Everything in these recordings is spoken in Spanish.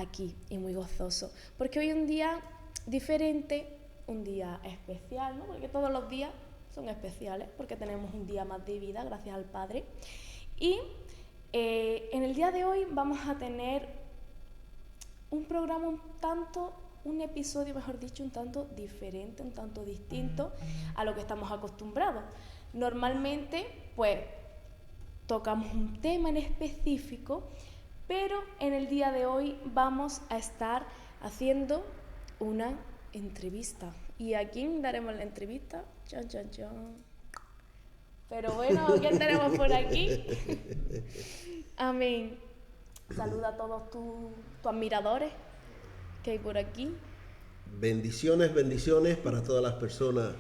aquí y muy gozoso, porque hoy es un día diferente, un día especial, ¿no? Porque todos los días son especiales, porque tenemos un día más de vida, gracias al Padre. Y en el día de hoy vamos a tener un programa un episodio, mejor dicho, un tanto diferente, un tanto distinto a lo que estamos acostumbrados. Normalmente, pues, tocamos un tema en específico, pero en el día de hoy vamos a estar haciendo una entrevista. ¿Y a quién daremos la entrevista? Chan, chan, chan. Pero bueno, ¿quién tenemos por aquí? Amén. Saluda a todos tus admiradores que hay por aquí. Bendiciones, bendiciones para todas las personas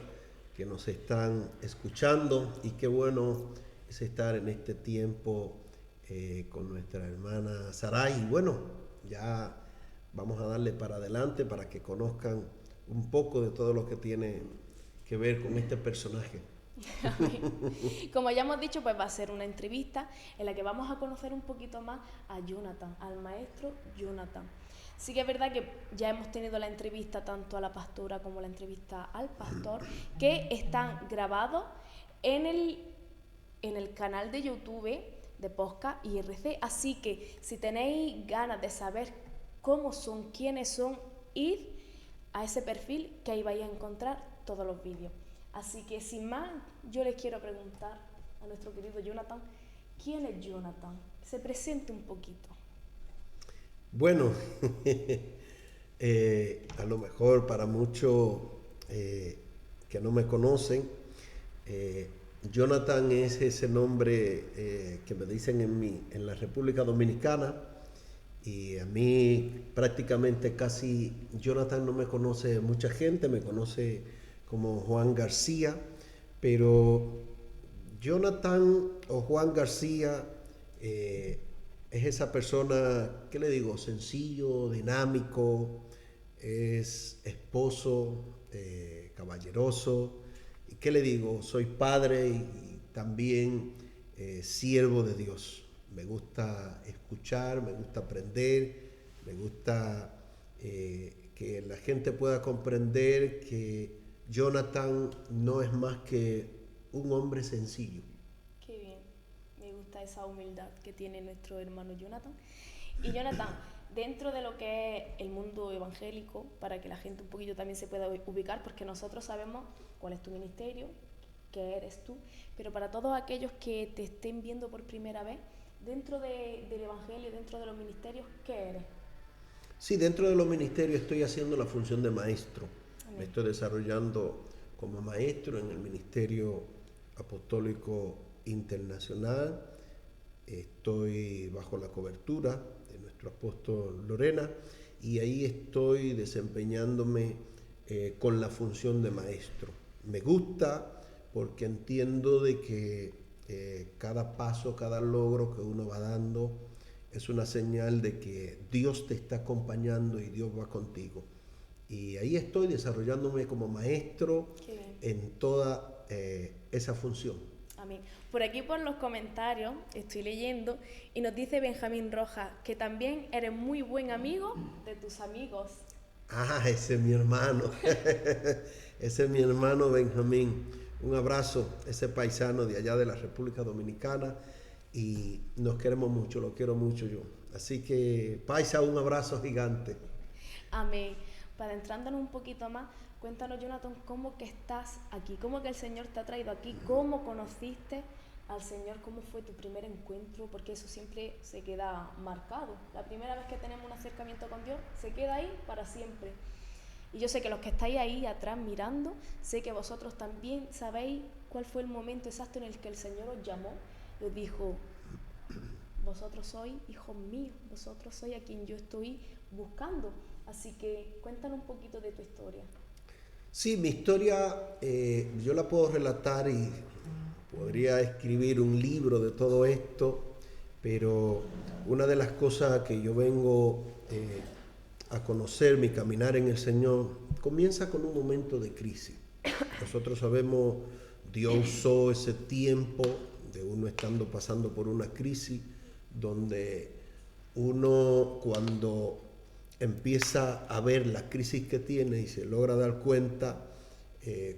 que nos están escuchando, y qué bueno es estar en este tiempo con nuestra hermana Saray. Y bueno, ya vamos a darle para adelante para que conozcan un poco de todo lo que tiene que ver con este personaje. Como ya hemos dicho, pues va a ser una entrevista en la que vamos a conocer un poquito más a Jonathan, al maestro Jonathan. Sí que es verdad que ya hemos tenido la entrevista tanto a la pastora como la entrevista al pastor, que están grabados en el canal de YouTube de Podcast IRC. Así que si tenéis ganas de saber cómo son, quiénes son, id a ese perfil, que ahí vais a encontrar todos los vídeos. Así que sin más, yo les quiero preguntar a nuestro querido Jonathan, ¿quién es Jonathan? Se presente un poquito. Bueno, a lo mejor para muchos que no me conocen, Jonathan es ese nombre que me dicen en la República Dominicana, y a mí prácticamente casi Jonathan no me conoce mucha gente, me conoce como Juan García, pero Jonathan o Juan García es esa persona, ¿qué le digo? Sencillo, dinámico, es esposo, caballeroso. ¿Y qué le digo? Soy padre y también siervo de Dios. Me gusta escuchar, me gusta aprender, me gusta que la gente pueda comprender que Jonathan no es más que un hombre sencillo. Qué bien, me gusta esa humildad que tiene nuestro hermano Jonathan. Y Jonathan, dentro de lo que es el mundo evangélico, para que la gente un poquito también se pueda ubicar, porque nosotros sabemos cuál es tu ministerio, qué eres tú, pero para todos aquellos que te estén viendo por primera vez, dentro del evangelio, dentro de los ministerios, ¿qué eres? Sí, dentro de los ministerios estoy haciendo la función de maestro. Amén. Me estoy desarrollando como maestro en el Ministerio Apostólico Internacional. Estoy bajo la cobertura de nuestro apóstol Lorena, y ahí estoy desempeñándome con la función de maestro. Me gusta porque entiendo de que cada paso, cada logro que uno va dando es una señal de que Dios te está acompañando y Dios va contigo. Y ahí estoy desarrollándome como maestro en toda esa función. Amén. Por aquí por los comentarios estoy leyendo y nos dice Benjamín Rojas que también eres muy buen amigo de tus amigos. Ah, ese es mi hermano. Ese es mi hermano Benjamín. Un abrazo, ese paisano de allá de la República Dominicana, y nos queremos mucho, lo quiero mucho yo. Así que, paisa, un abrazo gigante. Amén. Para entrándonos un poquito más, cuéntanos, Jonathan, cómo que estás aquí, cómo que el Señor te ha traído aquí, cómo conociste al Señor, cómo fue tu primer encuentro, porque eso siempre se queda marcado. La primera vez que tenemos un acercamiento con Dios se queda ahí para siempre. Y yo sé que los que estáis ahí atrás mirando, sé que vosotros también sabéis cuál fue el momento exacto en el que el Señor os llamó y os dijo: vosotros sois hijos míos, vosotros sois a quien yo estoy buscando. Así que cuéntanos un poquito de tu historia. Sí, mi historia yo la puedo relatar y podría escribir un libro de todo esto, pero una de las cosas que yo vengo a conocer, mi caminar en el Señor, comienza con un momento de crisis. Nosotros sabemos, Dios usó ese tiempo de uno estando pasando por una crisis, donde uno, cuando empieza a ver la crisis que tiene y se logra dar cuenta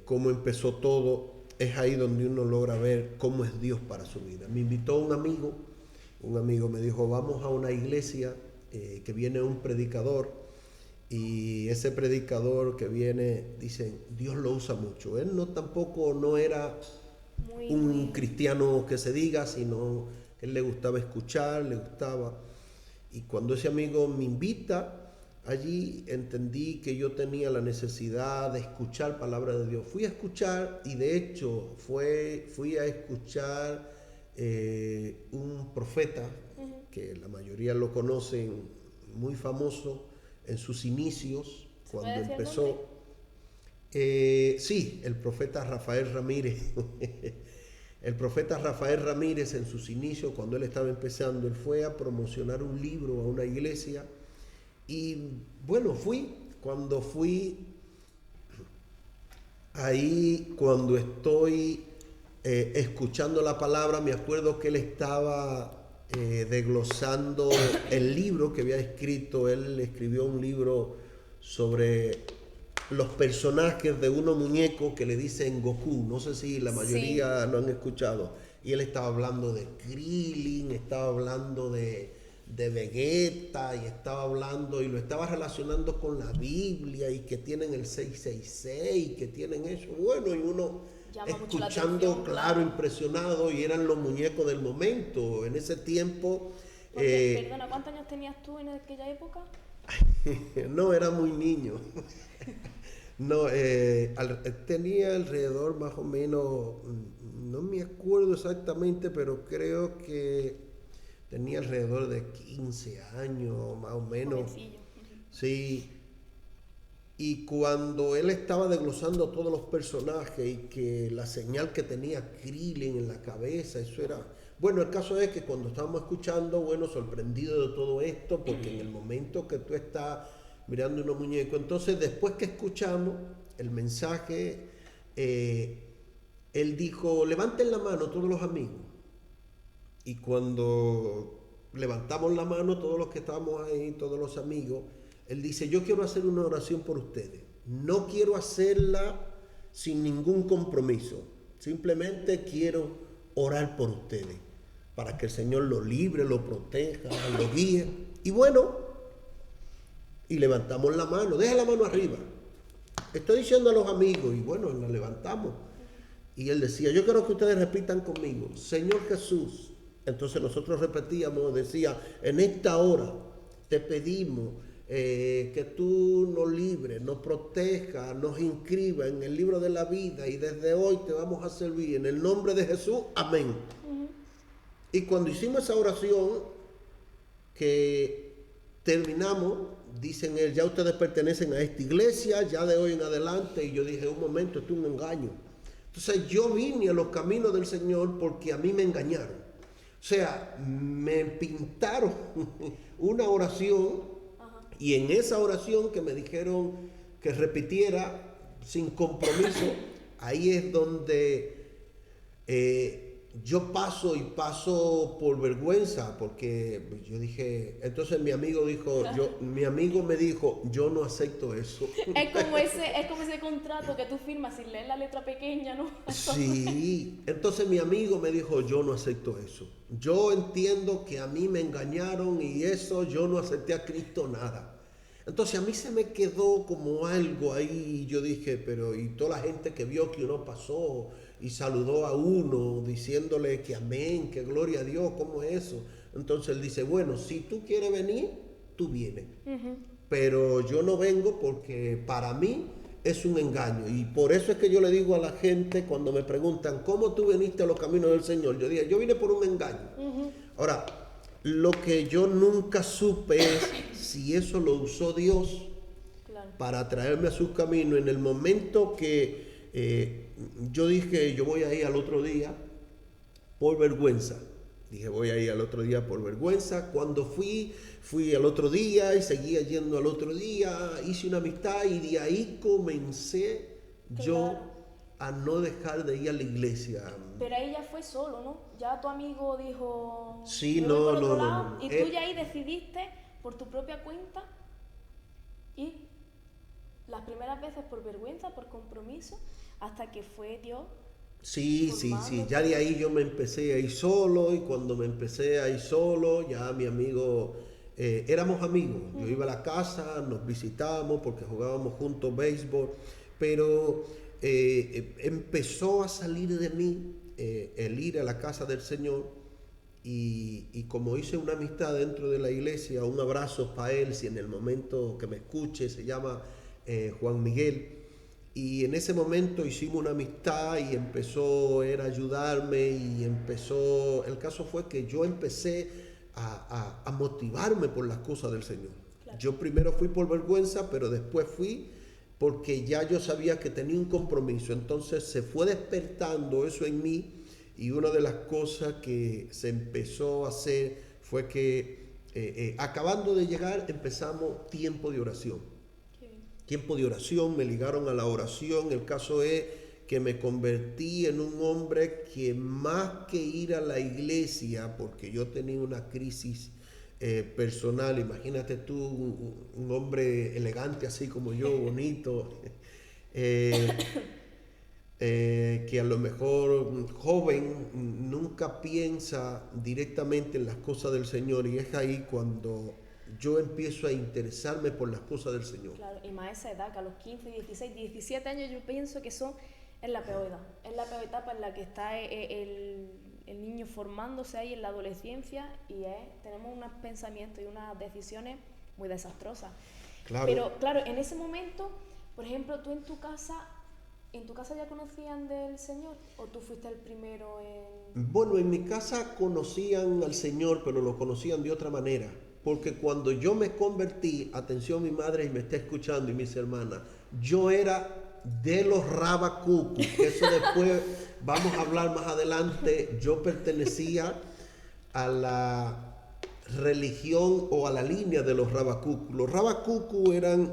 cómo empezó todo, es ahí donde uno logra ver cómo es Dios para su vida. Me invitó un amigo me dijo, vamos a una iglesia que viene un predicador, y ese predicador que viene, dicen, Dios lo usa mucho. Él tampoco no era un cristiano que se diga, sino él le gustaba escuchar, le gustaba. Y cuando ese amigo me invita, allí entendí que yo tenía la necesidad de escuchar palabra de Dios. Fui a escuchar, y de hecho fui a escuchar un profeta, que la mayoría lo conocen, muy famoso en sus inicios, cuando empezó. Sí, el profeta Rafael Ramírez. El profeta Rafael Ramírez, en sus inicios, cuando él estaba empezando, él fue a promocionar un libro a una iglesia. Y bueno, cuando fui, ahí cuando estoy escuchando la palabra, me acuerdo que él estaba desglosando el libro que había escrito. Él escribió un libro sobre los personajes de unos muñecos que le dicen Goku. No sé si la mayoría lo han escuchado. Y él estaba hablando de Krillin, estaba hablando de Vegeta, y estaba hablando, y lo estaba relacionando con la Biblia, y que tienen el 666, que tienen eso. Bueno, y uno escuchando, claro, impresionado, y eran los muñecos del momento en ese tiempo. Perdona, ¿cuántos años tenías tú en aquella época? No, era muy niño. No, tenía alrededor más o menos, no me acuerdo exactamente, pero creo que tenía alrededor de 15 años, más o menos. Jovencillo. Sí. Y cuando él estaba desglosando todos los personajes, y que la señal que tenía Krillin en la cabeza, eso era... Bueno, el caso es que cuando estábamos escuchando, bueno, sorprendido de todo esto, porque en el momento que tú estás mirando unos muñecos, entonces después que escuchamos el mensaje, él dijo, levanten la mano todos los amigos. Y cuando levantamos la mano todos los que estábamos ahí, todos los amigos, él dice, yo quiero hacer una oración por ustedes. No quiero hacerla sin ningún compromiso. Simplemente quiero orar por ustedes, para que el Señor lo libre, lo proteja, lo guíe. Y bueno, y levantamos la mano. Deja la mano arriba. Estoy diciendo a los amigos, y bueno, la levantamos. Y él decía, yo quiero que ustedes repitan conmigo, Señor Jesús. Entonces nosotros repetíamos, decía, en esta hora te pedimos que tú nos libres, nos protejas, nos inscribas en el libro de la vida, y desde hoy te vamos a servir en el nombre de Jesús, amén. Y cuando hicimos esa oración, que terminamos, dicen él, ya ustedes pertenecen a esta iglesia, ya de hoy en adelante. Y yo dije, un momento, esto es un engaño. Entonces yo vine a los caminos del Señor porque a mí me engañaron. O sea, me pintaron una oración, y en esa oración que me dijeron que repitiera sin compromiso, ahí es donde yo paso por vergüenza, porque yo dije, entonces mi amigo me dijo, yo no acepto eso. Es como ese contrato que tú firmas sin leer la letra pequeña, ¿no? Sí, entonces mi amigo me dijo, yo no acepto eso. Yo entiendo que a mí me engañaron, y eso, yo no acepté a Cristo nada. Entonces a mí se me quedó como algo ahí, y yo dije, pero y toda la gente que vio que uno pasó y saludó a uno diciéndole que amén, que gloria a Dios, ¿cómo es eso? Entonces él dice, bueno, si tú quieres venir, tú vienes. Pero yo no vengo porque para mí es un engaño. Y por eso es que yo le digo a la gente cuando me preguntan, ¿cómo tú viniste a los caminos del Señor? Yo digo, yo vine por un engaño. Ahora, lo que yo nunca supe es si eso lo usó Dios para traerme a sus caminos. En el momento que yo dije, yo voy a ir al otro día por vergüenza. Dije, voy a ir al otro día por vergüenza. Cuando fui al otro día y seguía yendo al otro día, hice una amistad, y de ahí comencé yo a no dejar de ir a la iglesia. Pero ahí ya fue solo, ¿no? Ya tu amigo dijo... Sí, no. no. Y tú ya ahí decidiste por tu propia cuenta Y las primeras veces por vergüenza, por compromiso, hasta que fue Dios Sí, formando. ya de ahí yo me empecé a ir solo y cuando me empecé a ir solo, ya mi amigo, éramos amigos. Yo iba a la casa, nos visitábamos porque jugábamos juntos béisbol, pero empezó a salir de mí el ir a la casa del Señor y como hice una amistad dentro de la iglesia, un abrazo para él, si en el momento que me escuche, se llama Juan Miguel. Y en ese momento hicimos una amistad y empezó él a ayudarme y empezó, el caso fue que yo empecé a motivarme por las cosas del Señor. Claro. Yo primero fui por vergüenza, pero después fui porque ya yo sabía que tenía un compromiso. Entonces se fue despertando eso en mí y una de las cosas que se empezó a hacer fue que acabando de llegar empezamos tiempo de oración. Tiempo de oración, me ligaron a la oración. El caso es que me convertí en un hombre que más que ir a la iglesia, porque yo tenía una crisis personal, imagínate tú, un hombre elegante así como yo, bonito, que a lo mejor joven nunca piensa directamente en las cosas del Señor y es ahí cuando yo empiezo a interesarme por las cosas del Señor. Claro, y más esa edad, que a los 15, 16, 17 años yo pienso que son, es la peor edad, es la peor etapa en la que está el niño formándose ahí en la adolescencia y tenemos unos pensamientos y unas decisiones muy desastrosas. Claro. Pero claro, en ese momento, por ejemplo, tú ¿en tu casa ya conocían del Señor o tú fuiste el primero en...? Bueno, en mi casa conocían al Señor, pero lo conocían de otra manera. Porque cuando yo me convertí, atención mi madre y me está escuchando y mis hermanas, yo era de los rabacucos, que eso después vamos a hablar más adelante. Yo pertenecía a la religión o a la línea de los rabacucos. Los rabacucos eran,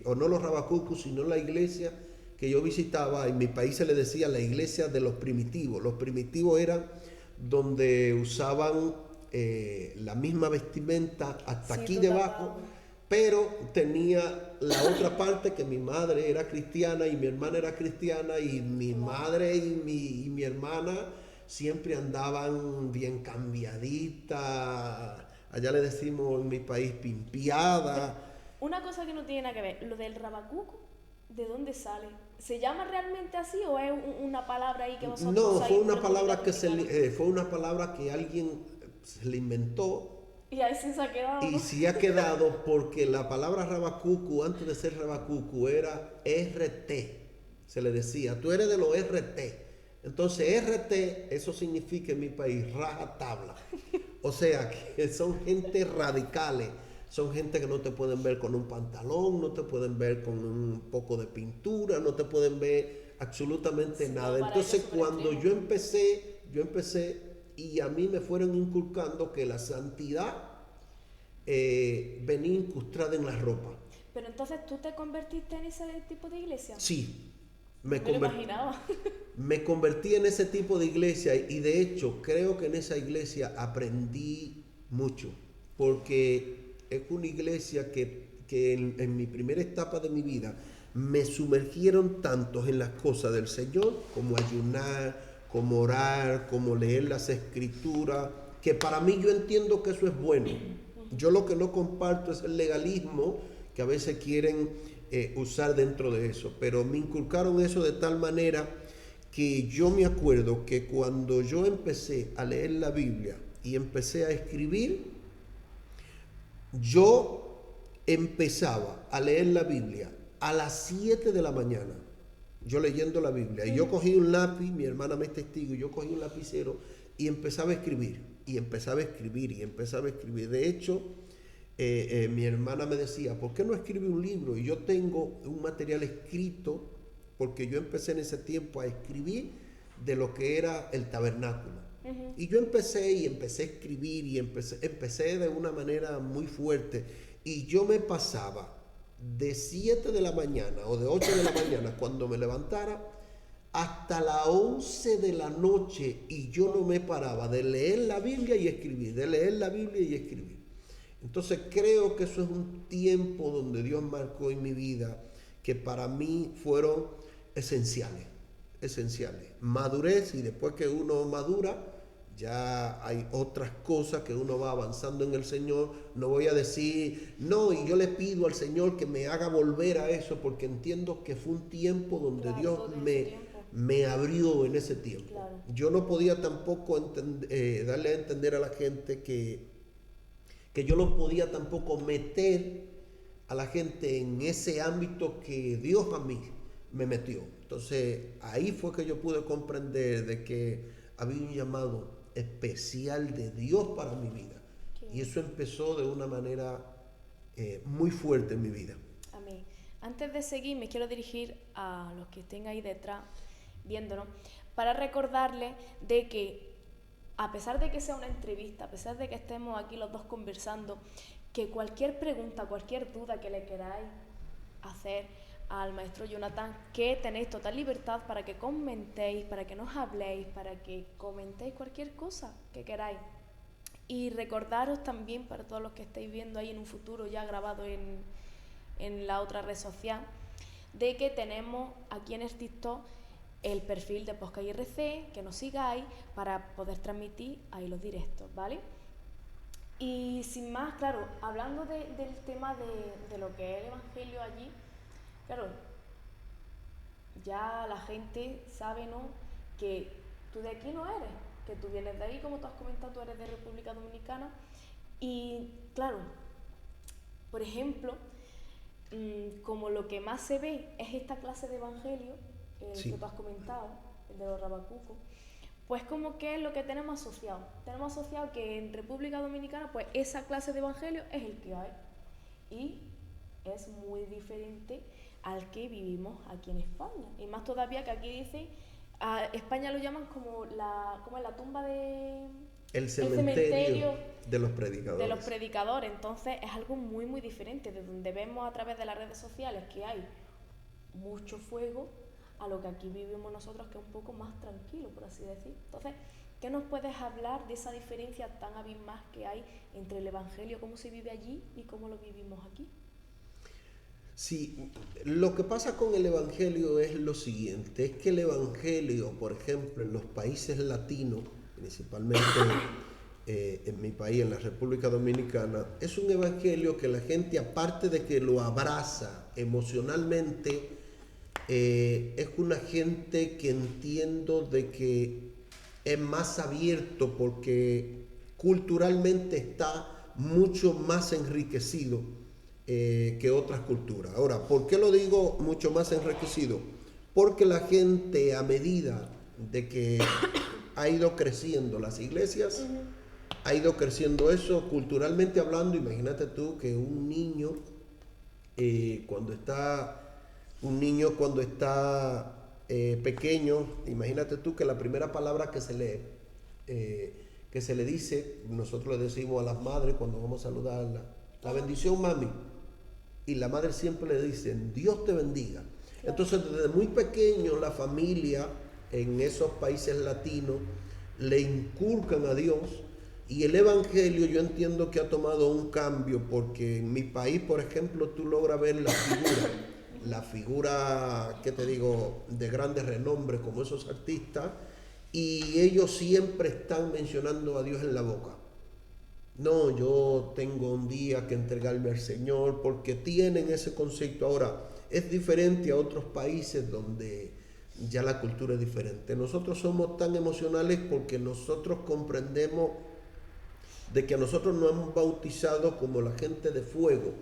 o no los rabacucos, sino la iglesia que yo visitaba. En mi país se le decía la iglesia de los primitivos. Los primitivos eran donde usaban la misma vestimenta hasta aquí debajo, pero tenía la otra parte que mi madre era cristiana y mi hermana era cristiana y mi madre y mi hermana siempre andaban bien cambiaditas, allá le decimos en mi país pimpiada. Una cosa que no tiene nada que ver, lo del rabacuco, ¿de dónde sale? ¿Se llama realmente así o es una palabra ahí que vosotros No, usáis? fue una palabra que fue una palabra que alguien se le inventó y ahí se ha quedado, y ¿no? sí ha quedado porque la palabra rabacucu antes de ser rabacucu era RT, se le decía, tú eres de los RT. Entonces RT, eso significa en mi país raja tabla, o sea que son gente radicales, son gente que no te pueden ver con un pantalón, no te pueden ver con un poco de pintura, no te pueden ver absolutamente nada. Entonces cuando yo empecé y a mí me fueron inculcando que la santidad venía incrustada en la ropa. Pero entonces tú te convertiste en ese tipo de iglesia. Sí, me lo imaginaba. Me convertí en ese tipo de iglesia y de hecho creo que en esa iglesia aprendí mucho porque es una iglesia que en mi primera etapa de mi vida me sumergieron tanto en las cosas del Señor como ayunar, como orar, como leer las escrituras, que para mí yo entiendo que eso es bueno. Yo lo que no comparto es el legalismo que a veces quieren usar dentro de eso, pero me inculcaron eso de tal manera que yo me acuerdo que cuando yo empecé a leer la Biblia y empecé a escribir, yo empezaba a leer la Biblia a las 7 de la mañana. Yo leyendo la Biblia, y yo cogí un lápiz, mi hermana me es testigo, y yo cogí un lapicero y empezaba a escribir, y empezaba a escribir, y empezaba a escribir. De hecho, mi hermana me decía, ¿por qué no escribe un libro? Y yo tengo un material escrito, porque yo empecé en ese tiempo a escribir de lo que era el tabernáculo. Y yo empecé a escribir, y empecé de una manera muy fuerte, y yo me pasaba de 7 de la mañana o de 8 de la mañana cuando me levantara hasta las 11 de la noche y yo no me paraba de leer la Biblia y escribir, de leer la Biblia y escribir. Entonces creo que eso es un tiempo donde Dios marcó en mi vida que para mí fueron esenciales, esenciales. Madurez, y después que uno madura, ya hay otras cosas que uno va avanzando en el Señor. No voy a decir, no, y yo le pido al Señor que me haga volver a eso, porque entiendo que fue un tiempo donde Claro, Dios todo ese tiempo. me abrió en ese tiempo. Claro. Yo no podía tampoco darle a entender a la gente que yo no podía tampoco meter a la gente en ese ámbito que Dios a mí me metió. Entonces ahí fue que yo pude comprender de que había un llamado especial de Dios para mi vida. Y eso empezó de una manera muy fuerte en mi vida. Amén. Antes de seguir, me quiero dirigir a los que estén ahí detrás viéndonos para recordarles de que, a pesar de que sea una entrevista, a pesar de que estemos aquí los dos conversando, que cualquier pregunta, cualquier duda que le queráis hacer al maestro Jonathan, que tenéis total libertad para que comentéis, para que nos habléis, para que comentéis cualquier cosa que queráis. Y recordaros también, para todos los que estáis viendo ahí en un futuro ya grabado en la otra red social, de que tenemos aquí en el TikTok el perfil de Podcast IRC, que nos sigáis para poder transmitir ahí los directos, ¿vale? Y sin más, claro, hablando del tema de lo que es el Evangelio allí, claro, ya la gente sabe, ¿no?, que tú de aquí no eres, que tú vienes de ahí, como tú has comentado, tú eres de República Dominicana. Y claro, por ejemplo, como lo que más se ve es esta clase de evangelio, el Sí. que tú has comentado, el de los rabacucos, pues como que es lo que tenemos asociado. Tenemos asociado que en República Dominicana, pues esa clase de evangelio es el que hay. Y es muy diferente al que vivimos aquí en España. Y más todavía que aquí dicen, a España lo llaman como la tumba de... El cementerio de los predicadores. De los predicadores. Entonces es algo muy muy diferente, de donde vemos a través de las redes sociales que hay mucho fuego, a lo que aquí vivimos nosotros, que es un poco más tranquilo, por así decir. Entonces, ¿qué nos puedes hablar de esa diferencia tan abismal que hay entre el evangelio, cómo se vive allí y cómo lo vivimos aquí? Sí, lo que pasa con el evangelio es lo siguiente, es que el evangelio, por ejemplo, en los países latinos, principalmente en mi país, en la República Dominicana, es un evangelio que la gente, aparte de que lo abraza emocionalmente, es una gente que entiendo de que es más abierto porque culturalmente está mucho más enriquecido que otras culturas. Ahora, ¿por qué lo digo mucho más enriquecido? Porque la gente, a medida de que ha ido creciendo las iglesias, ha ido creciendo eso culturalmente hablando. Imagínate tú que un niño cuando está pequeño, imagínate tú que la primera palabra que se le dice, nosotros le decimos a las madres cuando vamos a saludarla, la bendición, mami. Y la madre siempre le dice, Dios te bendiga. Entonces, desde muy pequeño, la familia en esos países latinos le inculcan a Dios. Y el evangelio, yo entiendo que ha tomado un cambio, porque en mi país, por ejemplo, tú logras ver la figura, ¿qué te digo?, de grande renombre como esos artistas, y ellos siempre están mencionando a Dios en la boca. No, yo tengo un día que entregarme al Señor, porque tienen ese concepto. Ahora, es diferente a otros países donde ya la cultura es diferente. Nosotros somos tan emocionales porque nosotros comprendemos de que a nosotros nos hemos bautizado como la gente de fuego,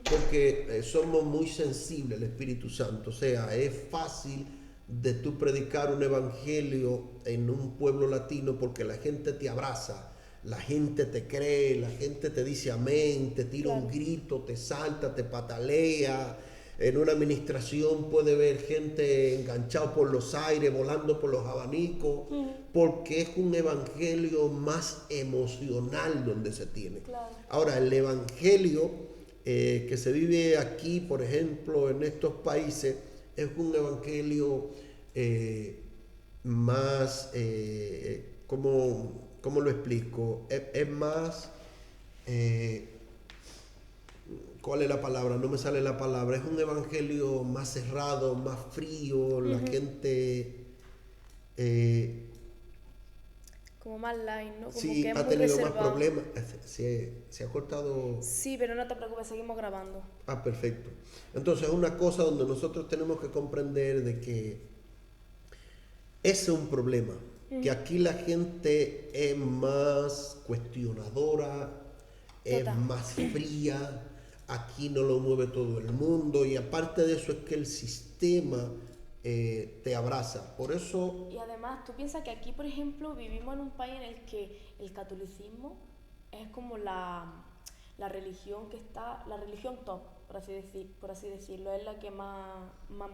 porque somos muy sensibles al Espíritu Santo. O sea, es fácil de tú predicar un evangelio en un pueblo latino porque la gente te abraza, la gente te cree, la gente te dice amén, te tira un grito, te salta, te patalea. En una administración puede ver gente enganchada por los aires, volando por los abanicos, porque es un evangelio más emocional donde se tiene. Claro. Ahora, el evangelio que se vive aquí, por ejemplo, en estos países, es un evangelio más, ¿cómo lo explico? Es más ¿cuál es la palabra? No me sale la palabra. Es un evangelio más cerrado, más frío. La gente Como más light, ¿no? Como sí que es ha muy tenido más reservado. problemas. Se ha cortado. Sí, pero no te preocupes, seguimos grabando. Ah, perfecto. Entonces es una cosa donde nosotros tenemos que comprender de que ese es un problema. Que aquí la gente es más cuestionadora, es Total. más fría, aquí no lo mueve todo el mundo y aparte de eso es que el sistema te abraza. Por eso, Y además, tú piensas que aquí, por ejemplo, vivimos en un país en el que el catolicismo es como la religión que está, la religión top, por así decirlo, es la que más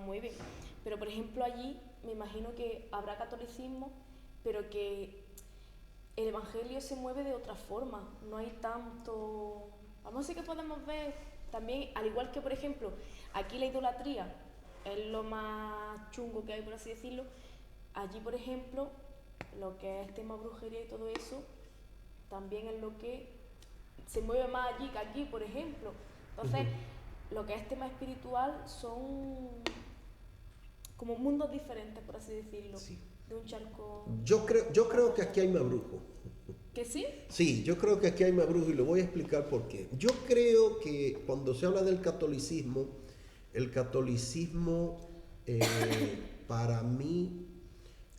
mueve. Pero, por ejemplo, allí me imagino que habrá catolicismo, pero que el evangelio se mueve de otra forma, no hay tanto. Vamos a decir que podemos ver también, al igual que por ejemplo, aquí la idolatría es lo más chungo que hay, por así decirlo, allí por ejemplo, lo que es tema brujería y todo eso, también es lo que se mueve más allí que aquí, por ejemplo. Entonces, lo que es tema espiritual son como mundos diferentes, por así decirlo, sí. de un charco. Yo creo que aquí hay más brujos. ¿Que sí? Sí, yo creo que aquí hay más brujos y le voy a explicar por qué. Yo creo que cuando se habla del catolicismo, el catolicismo, para mí,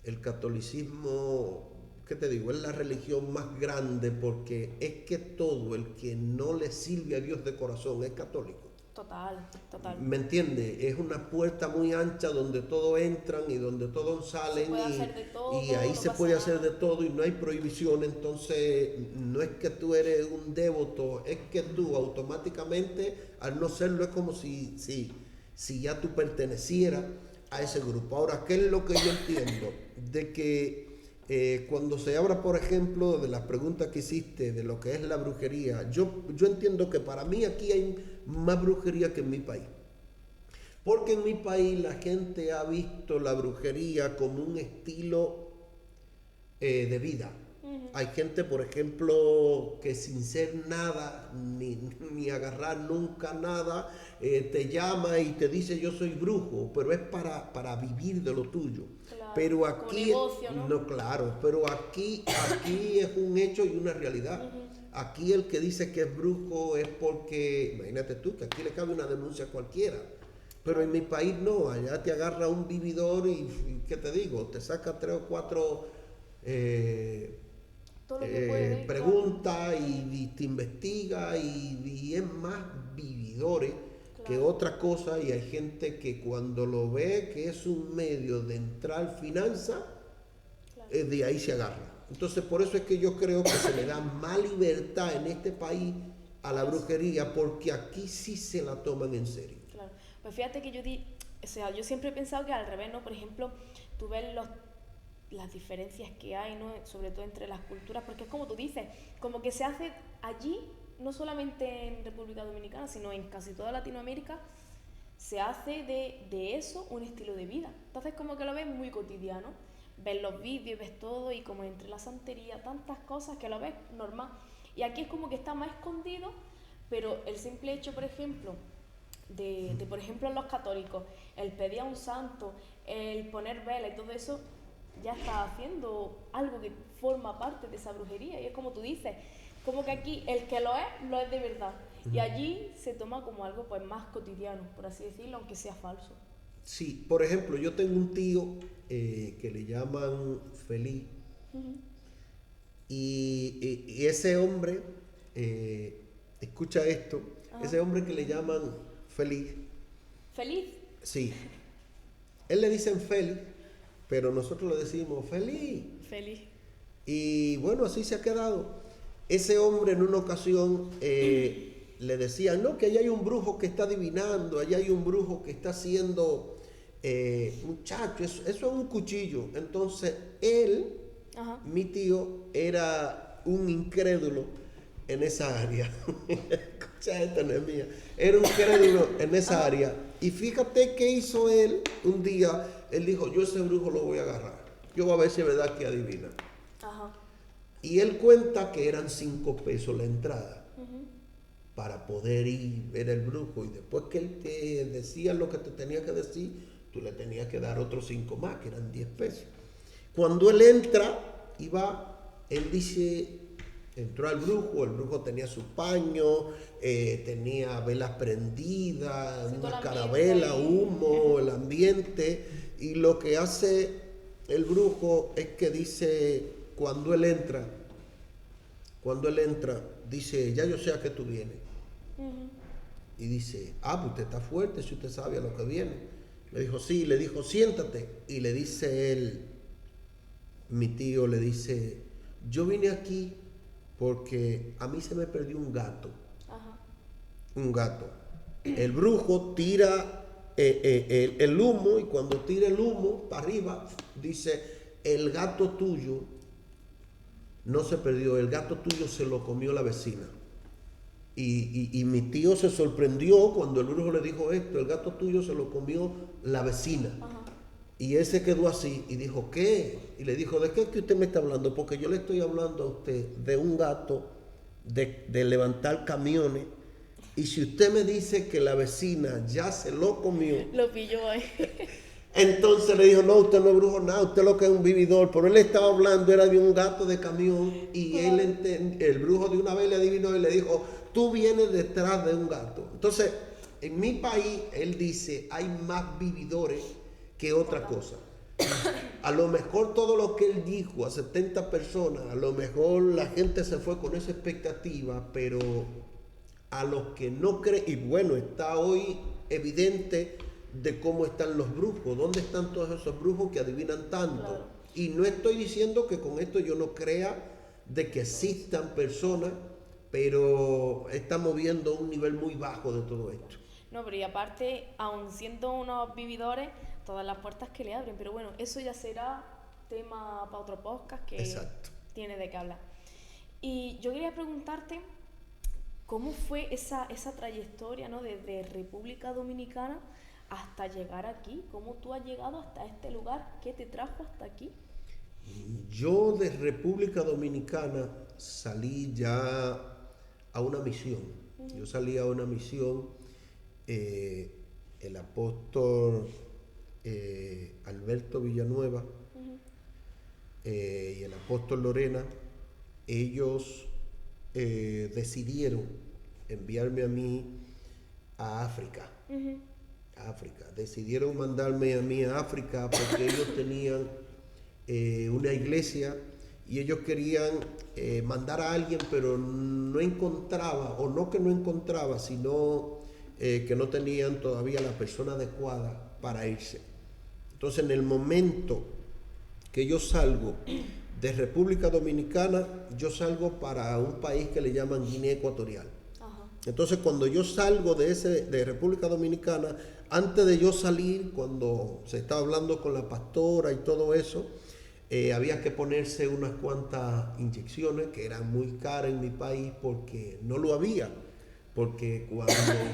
el catolicismo, ¿qué te digo? Es la religión más grande porque es que todo el que no le sirve a Dios de corazón es católico. Total, total. ¿Me entiendes? Es una puerta muy ancha donde todos entran y donde todos salen Se puede hacer de todo, y ahí no se pasa puede hacer nada. de todo y no hay prohibición. Entonces, no es que tú eres un devoto, es que tú automáticamente, al no serlo, es como si ya tú pertenecieras a ese grupo. Ahora, ¿qué es lo que yo entiendo? De que cuando se habla, por ejemplo, de las preguntas que hiciste de lo que es la brujería, yo entiendo que para mí aquí hay más brujería que en mi país. Porque en mi país la gente ha visto la brujería como un estilo de vida. Hay gente, por ejemplo, que sin ser nada, ni agarrar nunca nada, te llama y te dice yo soy brujo, pero es para vivir de lo tuyo. Claro, Pero como aquí, negocio, ¿no? claro, pero aquí es un hecho y una realidad. Aquí el que dice que es brujo es porque, imagínate tú, que aquí le cabe una denuncia a cualquiera. Pero en mi país no, allá te agarra un vividor y ¿qué te digo? Te saca 3 o 4 Todo lo que puede, pregunta y te investiga y es más vividores que Claro. otra cosa y hay gente que cuando lo ve que es un medio de entrar finanza, Claro. de ahí se agarra. Entonces por eso es que yo creo que se le da más libertad en este país a la brujería porque aquí sí se la toman en serio. Claro. Pues fíjate que yo siempre he pensado que al revés, ¿no? Por ejemplo, tú ves las diferencias que hay, ¿no? Sobre todo entre las culturas, porque es como tú dices, como que se hace allí, no solamente en República Dominicana, sino en casi toda Latinoamérica, se hace de eso un estilo de vida. Entonces como que lo ves muy cotidiano, ves los vídeos, ves todo y como entre la santería, tantas cosas que lo ves normal. Y aquí es como que está más escondido, pero el simple hecho, por ejemplo, de por ejemplo los católicos, el pedir a un santo, el poner vela y todo eso, ya está haciendo algo que forma parte de esa brujería. Y es como tú dices, como que aquí el que lo es de verdad. Y allí se toma como algo pues más cotidiano, por así decirlo, aunque sea falso. Sí, por ejemplo, yo tengo un tío que le llaman Feliz y ese hombre, escucha esto, ese hombre que le llaman Feliz, ¿Feliz? sí, él le dicen Feliz, pero nosotros le decimos Feliz. Feliz. Y bueno, así se ha quedado. Ese hombre en una ocasión le decían, no, que allá hay un brujo que está adivinando, allá hay un brujo que está haciendo, muchacho, eso es un cuchillo. Entonces él, mi tío, era un incrédulo en esa área. Escucha, esta no es mía. Era un incrédulo en esa área. Y fíjate qué hizo él un día. Él dijo, yo ese brujo lo voy a agarrar. Yo voy a ver si es verdad que adivina. Ajá. Y él cuenta que eran 5 pesos la entrada. para poder ir ver el brujo, y después que él te decía lo que te tenía que decir, tú le tenías que dar otros 5 más, que eran 10 pesos. Cuando él entra y va, él dice, entró el brujo tenía su paño, tenía velas prendidas, Sí, todo una el carabela, ambiente ahí. humo, el ambiente, y lo que hace el brujo es que dice, cuando él entra, dice, ya yo sé a qué tú vienes. Ujú. Y dice, pues usted está fuerte si usted sabe a lo que viene. Le dijo, sí, le dijo, siéntate. Y le dice él, mi tío le dice, yo vine aquí porque a mí se me perdió un gato. Ajá. Un gato. El brujo tira el humo, y cuando tira el humo para arriba, dice, el gato tuyo no se perdió, el gato tuyo se lo comió la vecina. Y mi tío se sorprendió cuando el brujo le dijo esto, el gato tuyo se lo comió la vecina. Ajá. Y él se quedó así y dijo, ¿qué? Y le dijo, ¿de qué es que usted me está hablando? Porque yo le estoy hablando a usted de un gato, de levantar camiones. Y si usted me dice que la vecina ya se lo comió, Lo pilló ahí. entonces le dijo, no, usted no es brujo nada, usted lo que es un vividor. Pero él estaba hablando, era de un gato de camión, y el brujo de una vez le adivinó y le dijo, tú vienes detrás de un gato. Entonces, en mi país, él dice, hay más vividores que otra cosa. A lo mejor todo lo que él dijo a 70 personas, a lo mejor la gente se fue con esa expectativa, pero a los que no creen, y bueno, está hoy evidente de cómo están los brujos, dónde están todos esos brujos que adivinan tanto. Claro. Y no estoy diciendo que con esto yo no crea de que existan personas, pero estamos viendo un nivel muy bajo de todo esto. No, pero y aparte, aun siendo unos vividores, todas las puertas que le abren. Pero bueno, eso ya será tema para otro podcast que Exacto. tiene de qué hablar. Y yo quería preguntarte, ¿cómo fue esa trayectoria, ¿no? Desde República Dominicana hasta llegar aquí? ¿Cómo tú has llegado hasta este lugar? ¿Qué te trajo hasta aquí? Yo de República Dominicana salí ya a una misión. Yo salí a una misión. El apóstol Alberto Villanueva y el apóstol Lorena, ellos decidieron enviarme a mí a África. África. Decidieron mandarme a mí a África porque ellos tenían una iglesia y ellos querían mandar a alguien, pero no encontraba, o no que no encontraba, sino que no tenían todavía la persona adecuada para irse. Entonces, en el momento que yo salgo de República Dominicana, yo salgo para un país que le llaman Guinea Ecuatorial. Ajá. Entonces, cuando yo salgo de República Dominicana, antes de yo salir, cuando se estaba hablando con la pastora y todo eso, había que ponerse unas cuantas inyecciones que eran muy caras en mi país porque no lo había. Porque cuando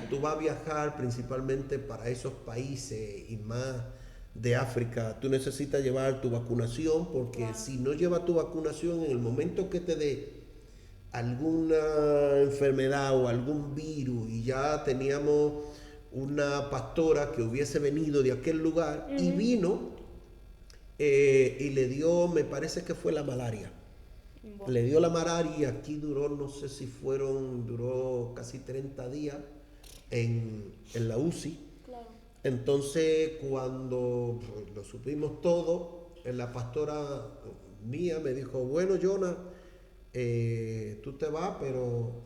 tú vas a viajar principalmente para esos países y más de África, tú necesitas llevar tu vacunación, porque Claro. si no llevas tu vacunación, en el momento que te dé alguna enfermedad o algún virus, y ya teníamos una pastora que hubiese venido de aquel lugar y vino y le dio, me parece que fue la malaria. Bueno. Le dio la malaria, aquí duró, no sé si duró casi 30 días en la UCI. Claro. Entonces, cuando lo supimos todo, la pastora mía me dijo, bueno, Jonah, tú te vas, pero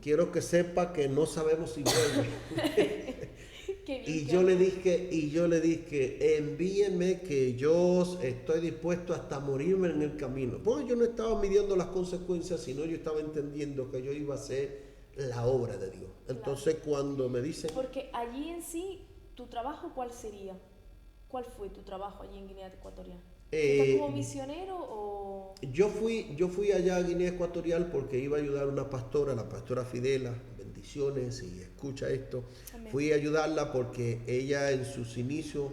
quiero que sepa que no sabemos si vuelve. Qué bien, Y qué yo le bien. dije, envíenme que yo estoy dispuesto hasta morirme en el camino. Porque yo no estaba midiendo las consecuencias, sino yo estaba entendiendo que yo iba a hacer la obra de Dios. Entonces, cuando me dicen... Porque allí en sí, ¿tu trabajo cuál sería? ¿Cuál fue tu trabajo allí en Guinea Ecuatorial? ¿Estás como misionero o...? Yo fui allá a Guinea Ecuatorial porque iba a ayudar a una pastora, la pastora Fidela, bendiciones, y escucha esto. Amén. Fui a ayudarla porque ella en sus inicios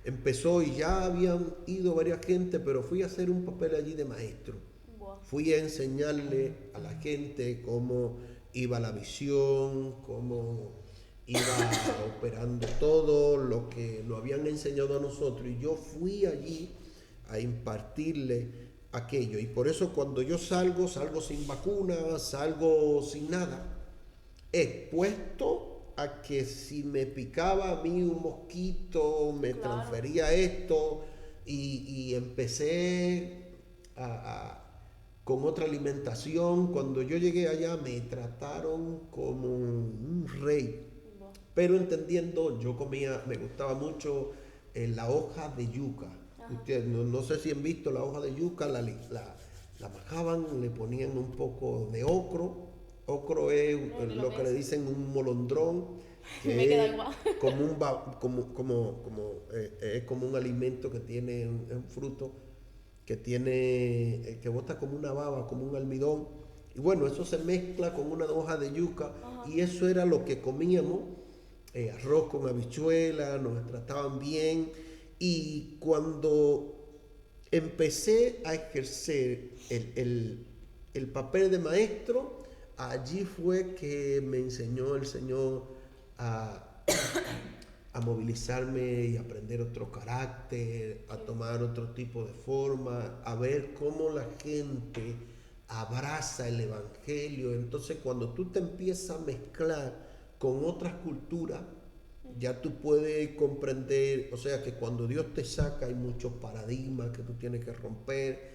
empezó y ya habían ido varias gente, pero fui a hacer un papel allí de maestro. Buah. Fui a enseñarle a la gente cómo iba la visión, cómo iba operando todo lo que nos habían enseñado a nosotros, y yo fui allí a impartirle aquello. Y por eso cuando yo salgo sin vacuna, salgo sin nada, expuesto a que si me picaba a mí un mosquito, me transfería esto, y empecé con otra alimentación. Cuando yo llegué allá me trataron como un rey, pero entendiendo, yo comía, me gustaba mucho la hoja de yuca. Ustedes, no sé si han visto la hoja de yuca, la majaban, le ponían un poco de ocro. Ocro es lo que le dicen un molondrón, que me queda igual. Es como un alimento que tiene un fruto que tiene, que bota como una baba, como un almidón. Y bueno, eso se mezcla con una hoja de yuca. Y eso era lo que comíamos, arroz con habichuela, nos trataban bien. Y cuando empecé a ejercer el papel de maestro, allí fue que me enseñó el Señor a movilizarme y aprender otro carácter, a tomar otro tipo de forma, a ver cómo la gente abraza el Evangelio. Entonces, cuando tú te empiezas a mezclar con otras culturas, ya tú puedes comprender, o sea, que cuando Dios te saca hay muchos paradigmas que tú tienes que romper,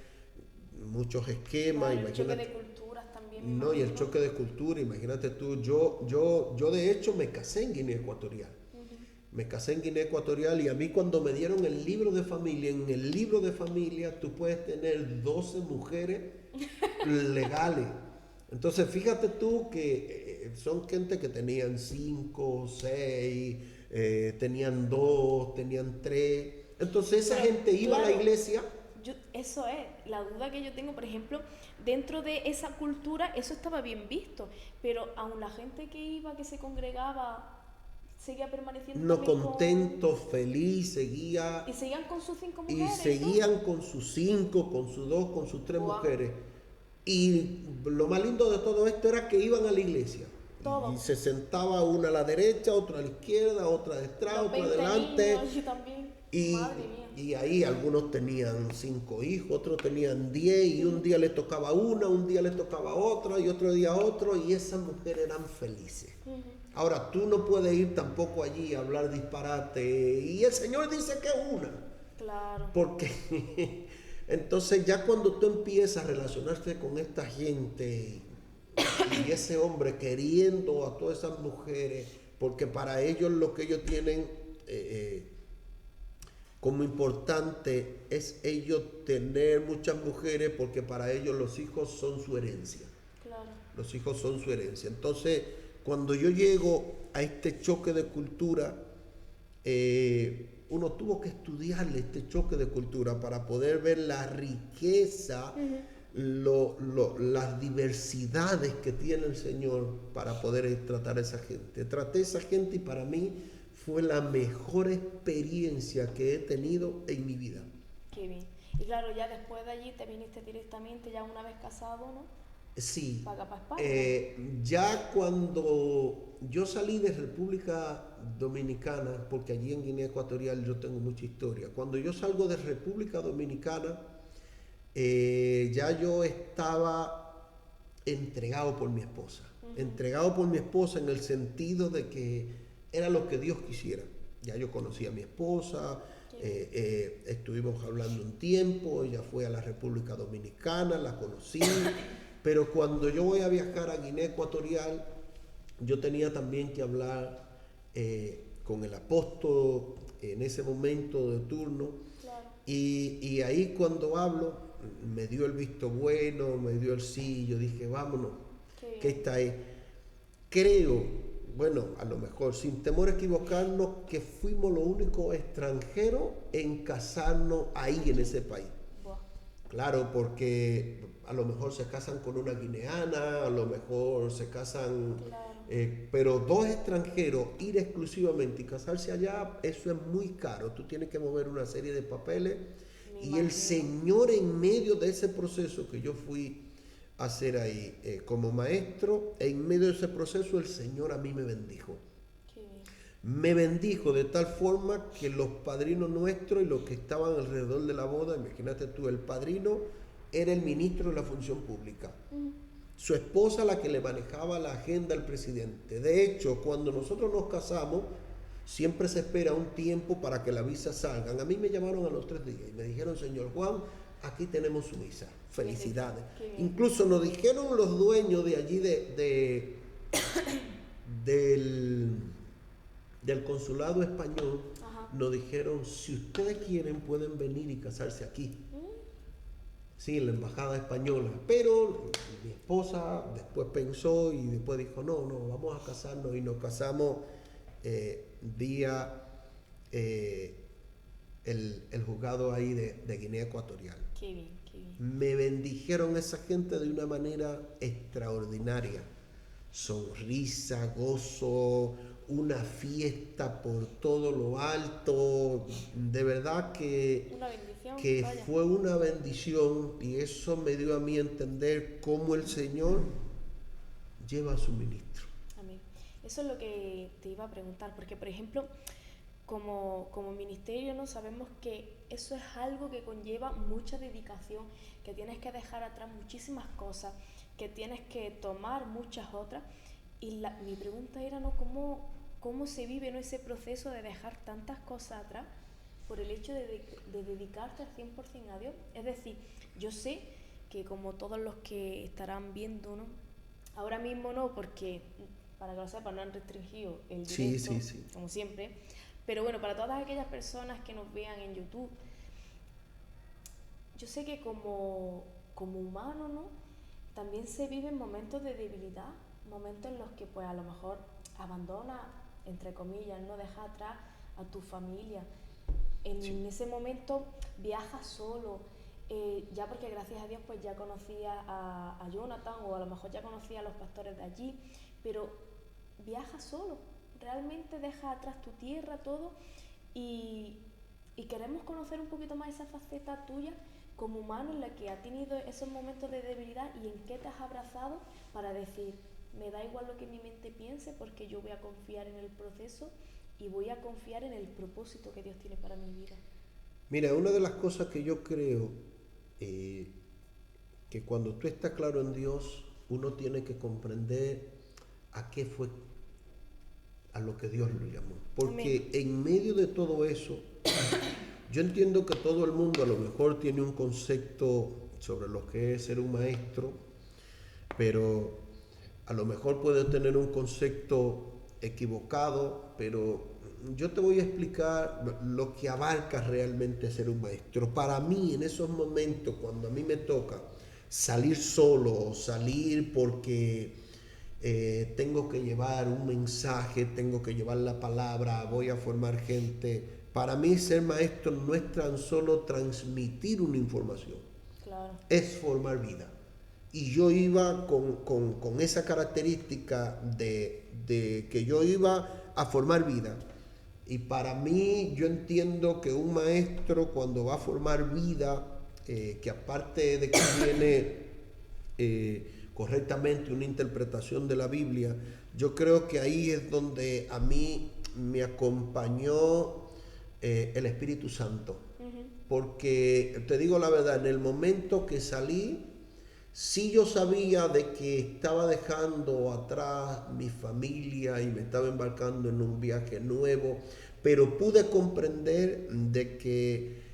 muchos esquemas. Claro, el choque de culturas también. No, y el choque de cultura, imagínate tú, yo de hecho me casé en Guinea Ecuatorial. Me casé en Guinea Ecuatorial, y a mí cuando me dieron el libro de familia, en el libro de familia tú puedes tener 12 mujeres legales. Entonces fíjate tú que son gente que tenían 5, 6, tenían 2, tenían 3. Entonces esa gente iba a la iglesia. Eso es, la duda que yo tengo, por ejemplo, dentro de esa cultura eso estaba bien visto, pero aún la gente que iba, que se congregaba, seguía permaneciendo No, contento, feliz, seguía. Y seguían con sus 5 mujeres. Y seguían con sus 5, con sus 2, con sus 3 mujeres. Y lo más lindo de todo esto era que iban a la iglesia. Todo. Y se sentaba una a la derecha, otra a la izquierda, otra detrás, otra adelante. Niños, yo también. Madre mía. Y ahí algunos tenían 5 hijos, otros tenían 10, y un día le tocaba una, un día le tocaba otra, y otro día otro, y esas mujeres eran felices. Ahora, tú no puedes ir tampoco allí a hablar disparate, y el Señor dice que una. Claro. Porque entonces ya cuando tú empiezas a relacionarte con esta gente, y ese hombre queriendo a todas esas mujeres, porque para ellos lo que ellos tienen como importante es ellos tener muchas mujeres, porque para ellos los hijos son su herencia. Claro. Los hijos son su herencia. Entonces, cuando yo llego a este choque de cultura, uno tuvo que estudiarle este choque de cultura para poder ver la riqueza, las diversidades que tiene el Señor para poder tratar a esa gente. Traté a esa gente, y para mí fue la mejor experiencia que he tenido en mi vida. Qué bien. Y claro, ya después de allí te viniste directamente, ya una vez casado, ¿no? Sí. Para acá, para España. Ya cuando yo salí de República Dominicana, porque allí en Guinea Ecuatorial yo tengo mucha historia. Cuando yo salgo de República Dominicana, ya yo estaba entregado por mi esposa. Entregado por mi esposa en el sentido de que era lo que Dios quisiera. Ya yo conocí a mi esposa, estuvimos hablando un tiempo, ella fue a la República Dominicana, la conocí, pero cuando yo voy a viajar a Guinea Ecuatorial, yo tenía también que hablar con el apóstol en ese momento de turno. Claro. Y ahí cuando hablo, me dio el visto bueno, me dio el sí, yo dije, vámonos, que está ahí. Creo, bueno, a lo mejor, sin temor a equivocarnos, que fuimos los únicos extranjeros en casarnos ahí en ese país. Claro, porque a lo mejor se casan con una guineana, a lo mejor se casan, pero 2 extranjeros, ir exclusivamente y casarse allá, eso es muy caro. Tú tienes que mover una serie de papeles. Y el Señor, en medio de ese proceso que yo fui hacer ahí como maestro. En medio de ese proceso el Señor a mí me bendijo. Qué bien. Me bendijo de tal forma que los padrinos nuestros y los que estaban alrededor de la boda, imagínate tú, el padrino era el ministro de la función pública. Su esposa la que le manejaba la agenda al presidente. De hecho, cuando nosotros nos casamos, siempre se espera un tiempo para que la visa salgan. A mí me llamaron a los 3 días y me dijeron, señor Juan, aquí tenemos su visa. Felicidades. Qué bien. Incluso nos dijeron los dueños de allí del consulado español, Ajá. nos dijeron, si ustedes quieren pueden venir y casarse aquí. Sí, en la embajada española. Pero mi esposa después pensó y después dijo, no, vamos a casarnos, y nos casamos vía el juzgado ahí de Guinea Ecuatorial. Qué bien, qué bien. Me bendijeron esa gente de una manera extraordinaria. Sonrisa, gozo, una fiesta por todo lo alto. De verdad que, Una bendición. que Vaya. fue una bendición, y eso me dio a mí a entender cómo el Señor lleva a su ministro. Amén. Eso es lo que te iba a preguntar, porque por ejemplo, como ministerio, ¿no? Sabemos que eso es algo que conlleva mucha dedicación, que tienes que dejar atrás muchísimas cosas, que tienes que tomar muchas otras. Y mi pregunta era, ¿no? ¿Cómo se vive, ¿no? ese proceso de dejar tantas cosas atrás por el hecho de dedicarte al 100% a Dios? Es decir, yo sé que como todos los que estarán viendo, ¿no? Ahora mismo no, porque para que lo sepan, no han restringido el directo, Sí. como siempre. Pero bueno, para todas aquellas personas que nos vean en YouTube, yo sé que como humano, ¿no? También se viven momentos de debilidad, momentos en los que pues a lo mejor abandona, entre comillas, no deja atrás a tu familia. En ese momento viajas solo, ya porque gracias a Dios pues ya conocía a Jonathan, o a lo mejor ya conocía a los pastores de allí, pero viajas solo, realmente dejas atrás tu tierra, todo, y queremos conocer un poquito más esa faceta tuya como humano, en la que ha tenido esos momentos de debilidad y en qué te has abrazado para decir, me da igual lo que mi mente piense, porque yo voy a confiar en el proceso y voy a confiar en el propósito que Dios tiene para mi vida. Mira, una de las cosas que yo creo, que cuando tú estás claro en Dios, uno tiene que comprender a qué fue, a lo que Dios lo llamó. Porque en medio de todo eso, yo entiendo que todo el mundo a lo mejor tiene un concepto sobre lo que es ser un maestro, pero a lo mejor puede tener un concepto equivocado, pero yo te voy a explicar lo que abarca realmente ser un maestro. Para mí, en esos momentos, cuando a mí me toca salir solo, salir porque tengo que llevar un mensaje, tengo que llevar la palabra, voy a formar gente. Para mí ser maestro no es tan solo transmitir una información, Claro. es formar vida. Y yo iba con esa característica de que yo iba a formar vida. Y para mí, yo entiendo que un maestro, cuando va a formar vida, que aparte de que tiene correctamente una interpretación de la Biblia, yo creo que ahí es donde a mí me acompañó el Espíritu Santo. Porque te digo la verdad, en el momento que salí, sí yo sabía de que estaba dejando atrás mi familia y me estaba embarcando en un viaje nuevo, pero pude comprender de que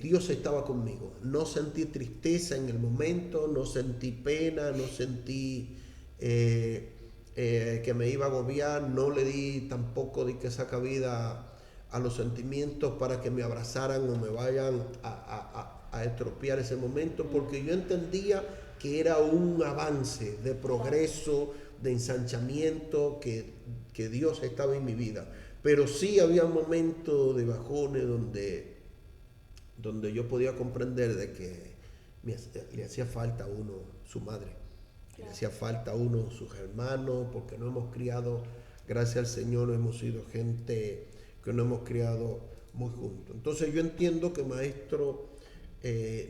Dios estaba conmigo. No sentí tristeza en el momento, no sentí pena, no sentí que me iba a agobiar, no le di tampoco de que esa cabida a los sentimientos para que me abrazaran o me vayan a estropear ese momento, porque yo entendía que era un avance de progreso, de ensanchamiento, que Dios estaba en mi vida. Pero sí había momentos de bajones donde yo podía comprender de que le hacía falta a uno su madre, le hacía falta a uno sus hermanos, porque no hemos criado, gracias al Señor, hemos sido gente que no hemos criado muy juntos. Entonces yo entiendo que maestro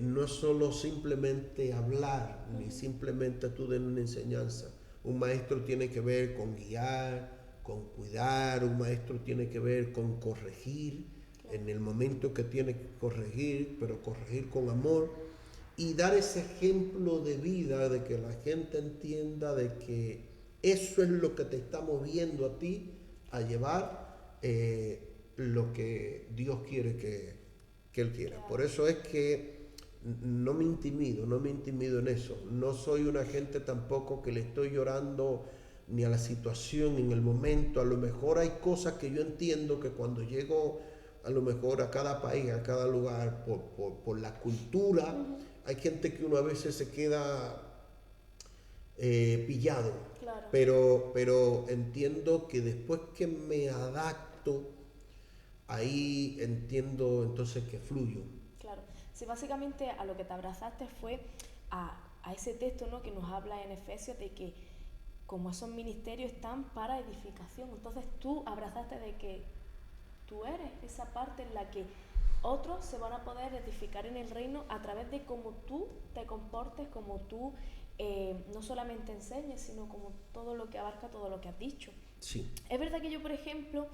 no es solo simplemente hablar, ni simplemente tú dar una enseñanza. Un maestro tiene que ver con guiar, con cuidar, un maestro tiene que ver con corregir, en el momento que tiene que corregir, pero corregir con amor, y dar ese ejemplo de vida, de que la gente entienda de que eso es lo que te está moviendo a ti a llevar lo que Dios quiere que Él quiera. Por eso es que no me intimido en eso. No soy una gente tampoco que le estoy llorando ni a la situación, ni en el momento. A lo mejor hay cosas que yo entiendo que cuando llego a lo mejor a cada país, a cada lugar, por la cultura, hay gente que uno a veces se queda pillado. Claro. Pero entiendo que después que me adapto, ahí entiendo entonces que fluyo. Claro. Sí, básicamente a lo que te abrazaste fue a ese texto, ¿no?, que nos habla en Efesios de que como esos ministerios están para edificación. Entonces tú abrazaste de que tú eres esa parte en la que otros se van a poder edificar en el reino a través de cómo tú te comportes, como tú no solamente enseñes, sino como todo lo que abarca todo lo que has dicho. Sí. Es verdad que yo, por ejemplo,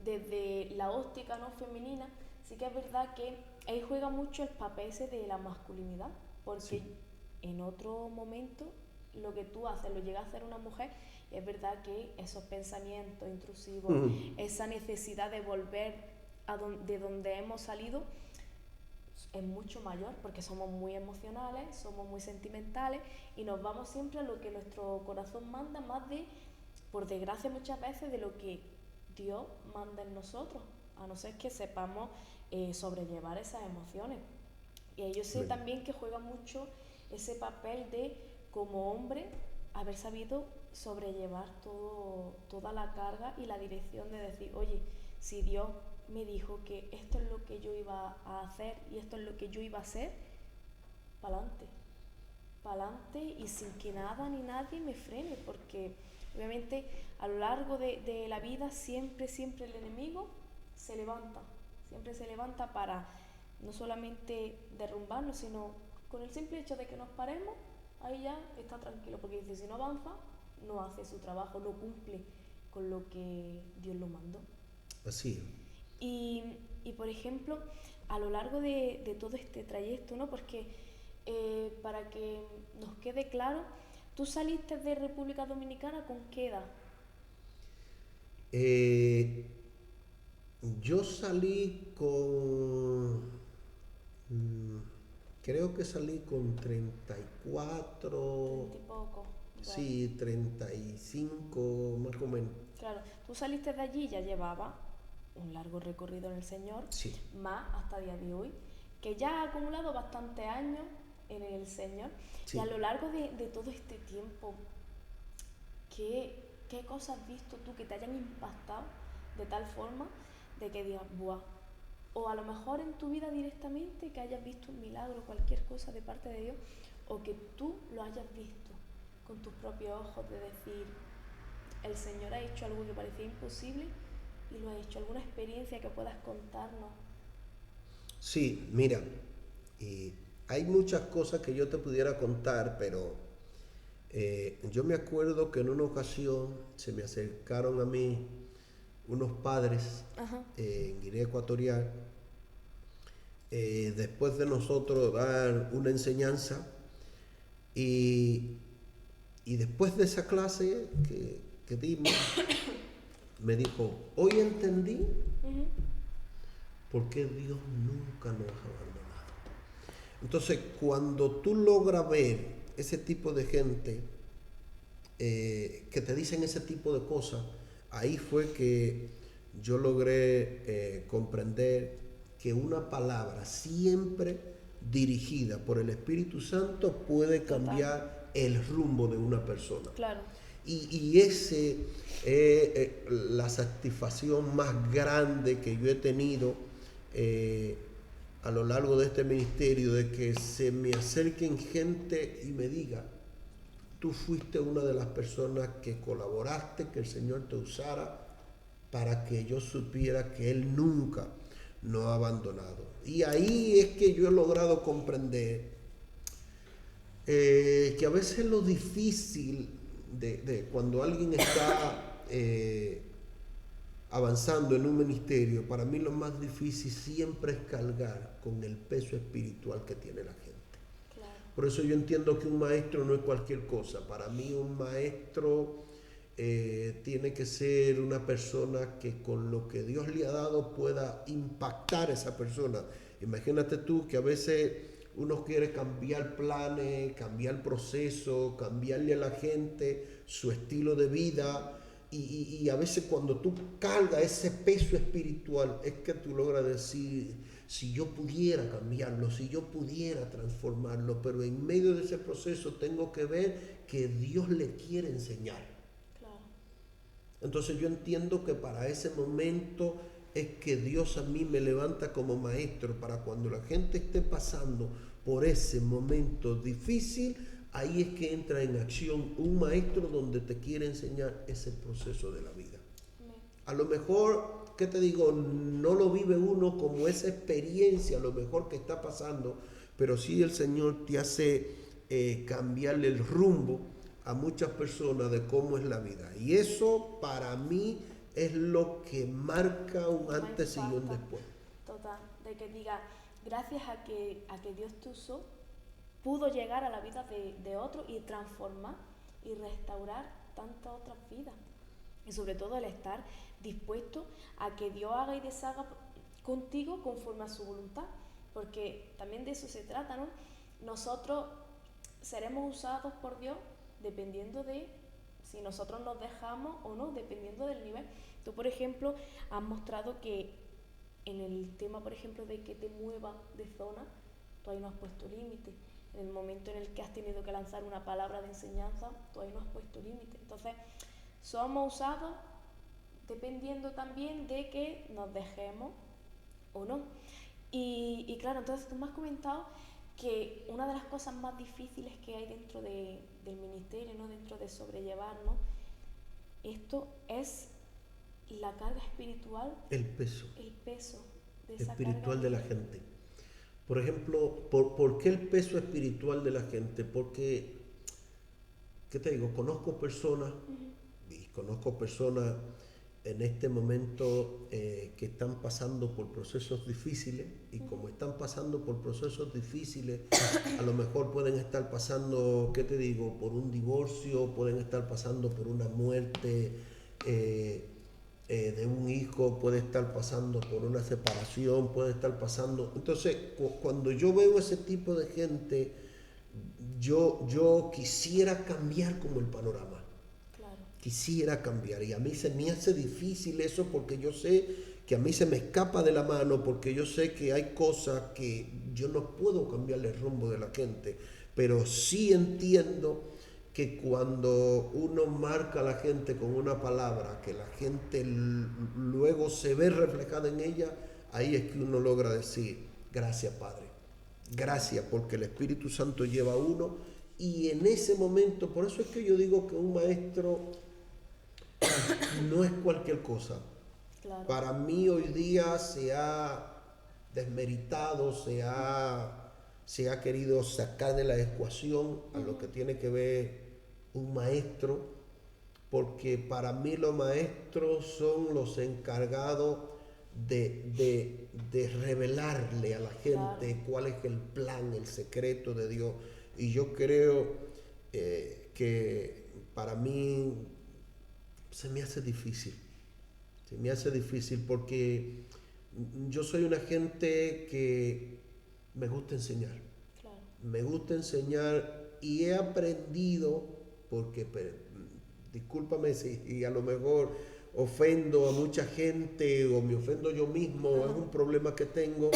desde la óptica no femenina, sí que es verdad que ahí juega mucho el papel ese de la masculinidad, porque sí, en otro momento lo que tú haces lo llega a hacer una mujer, y es verdad que esos pensamientos intrusivos, esa necesidad de volver de donde hemos salido es mucho mayor, porque somos muy emocionales, somos muy sentimentales y nos vamos siempre a lo que nuestro corazón manda, más de, por desgracia muchas veces, de lo que Dios manda en nosotros, a no ser que sepamos sobrellevar esas emociones. Y yo sé también que juega mucho ese papel de, como hombre, haber sabido sobrellevar toda la carga y la dirección de decir, oye, si Dios me dijo que esto es lo que yo iba a hacer y esto es lo que yo iba a hacer, pa'lante y sin que nada ni nadie me frene, porque obviamente a lo largo de la vida siempre el enemigo siempre se levanta para no solamente derrumbarnos, sino con el simple hecho de que nos paremos, ahí ya está tranquilo, porque dice, si no avanza, no hace su trabajo, no cumple con lo que Dios lo mandó. Así. Y por ejemplo, a lo largo de todo este trayecto, ¿no?, porque para que nos quede claro, ¿tú saliste de República Dominicana con qué edad? Yo salí creo que salí con 34. 30 y poco. Bueno. Sí, 35, más o menos. Claro, tú saliste de allí, ya llevaba un largo recorrido en el Señor, sí, más hasta el día de hoy, que ya ha acumulado bastantes años en el Señor. Sí. Y a lo largo de todo este tiempo, ¿qué cosas has visto tú que te hayan impactado de tal forma de que digas, ¡buah! O a lo mejor en tu vida directamente que hayas visto un milagro, cualquier cosa de parte de Dios, o que tú lo hayas visto con tus propios ojos, de decir, el Señor ha hecho algo que parecía imposible y lo ha hecho. ¿Alguna experiencia que puedas contarnos? Sí, mira, hay muchas cosas que yo te pudiera contar, pero yo me acuerdo que en una ocasión se me acercaron a mí unos padres en Guinea Ecuatorial, después de nosotros dar una enseñanza, y después de esa clase que dimos, me dijo, hoy entendí por qué Dios nunca nos ha abandonado. Entonces, cuando tú logras ver ese tipo de gente que te dicen ese tipo de cosas, ahí fue que yo logré comprender que una palabra siempre dirigida por el Espíritu Santo puede cambiar el rumbo de una persona. Claro. Y ese es la satisfacción más grande que yo he tenido a lo largo de este ministerio, de que se me acerquen gente y me diga, tú fuiste una de las personas que colaboraste, que el Señor te usara para que yo supiera que Él nunca no ha abandonado. Y ahí es que yo he logrado comprender que a veces lo difícil de cuando alguien está avanzando en un ministerio, para mí lo más difícil siempre es cargar con el peso espiritual que tiene la gente. Claro. Por eso yo entiendo que un maestro no es cualquier cosa. Para mí un maestro tiene que ser una persona que con lo que Dios le ha dado pueda impactar a esa persona. Imagínate tú que a veces uno quiere cambiar planes, cambiar procesos, cambiarle a la gente su estilo de vida. Y a veces cuando tú cargas ese peso espiritual es que tú logras decir, si yo pudiera cambiarlo, si yo pudiera transformarlo, pero en medio de ese proceso tengo que ver que Dios le quiere enseñar. Claro. Entonces yo entiendo que para ese momento es que Dios a mí me levanta como maestro, para cuando la gente esté pasando por ese momento difícil, ahí es que entra en acción un maestro donde te quiere enseñar ese proceso de la vida. A lo mejor, ¿qué te digo? No lo vive uno como esa experiencia, a lo mejor que está pasando, pero sí el Señor te hace cambiarle el rumbo a muchas personas de cómo es la vida. Y eso para mí es lo que marca un antes y un después. Total, de que diga, gracias a que Dios te usó, pudo llegar a la vida de otro y transformar y restaurar tantas otras vidas. Y sobre todo el estar dispuesto a que Dios haga y deshaga contigo conforme a su voluntad, porque también de eso se trata, ¿no? Nosotros seremos usados por Dios dependiendo de si nosotros nos dejamos o no, dependiendo del nivel. Tú, por ejemplo, has mostrado que en el tema, por ejemplo, de que te muevas de zona, tú ahí no has puesto límite. En el momento en el que has tenido que lanzar una palabra de enseñanza, tú ahí no has puesto límite. Entonces, somos usados dependiendo también de que nos dejemos o no. Y claro, entonces tú me has comentado que una de las cosas más difíciles que hay dentro del ministerio, ¿no? Dentro de sobrellevar, ¿no? Esto es la carga espiritual. El peso De esa espiritual carga de la gente. Por ejemplo, ¿por qué el peso espiritual de la gente? Porque, ¿qué te digo? Conozco personas, y conozco personas en este momento que están pasando por procesos difíciles, y como están pasando por procesos difíciles, a lo mejor pueden estar pasando, ¿qué te digo? Por un divorcio, pueden estar pasando por una muerte de un hijo, puede estar pasando por una separación, puede estar pasando. Entonces, cuando yo veo ese tipo de gente, yo quisiera cambiar como el panorama. Claro. Quisiera cambiar, y a mí se me hace difícil eso, porque yo sé que a mí se me escapa de la mano, porque yo sé que hay cosas que yo no puedo cambiarle el rumbo de la gente, pero sí entiendo que cuando uno marca a la gente con una palabra, que la gente luego se ve reflejada en ella, ahí es que uno logra decir, gracias Padre, gracias, porque el Espíritu Santo lleva a uno, y en ese momento, por eso es que yo digo que un maestro no es cualquier cosa. Claro. Para mí hoy día se ha desmeritado, se ha querido sacar de la ecuación a lo que tiene que ver un maestro, porque para mí los maestros son los encargados de revelarle a la gente cuál es el plan, el secreto de Dios. Y yo creo que para mí se me hace difícil porque yo soy una gente que me gusta enseñar. Claro. Me gusta enseñar, y he aprendido, porque discúlpame si a lo mejor ofendo a mucha gente o me ofendo yo mismo, es un problema que tengo,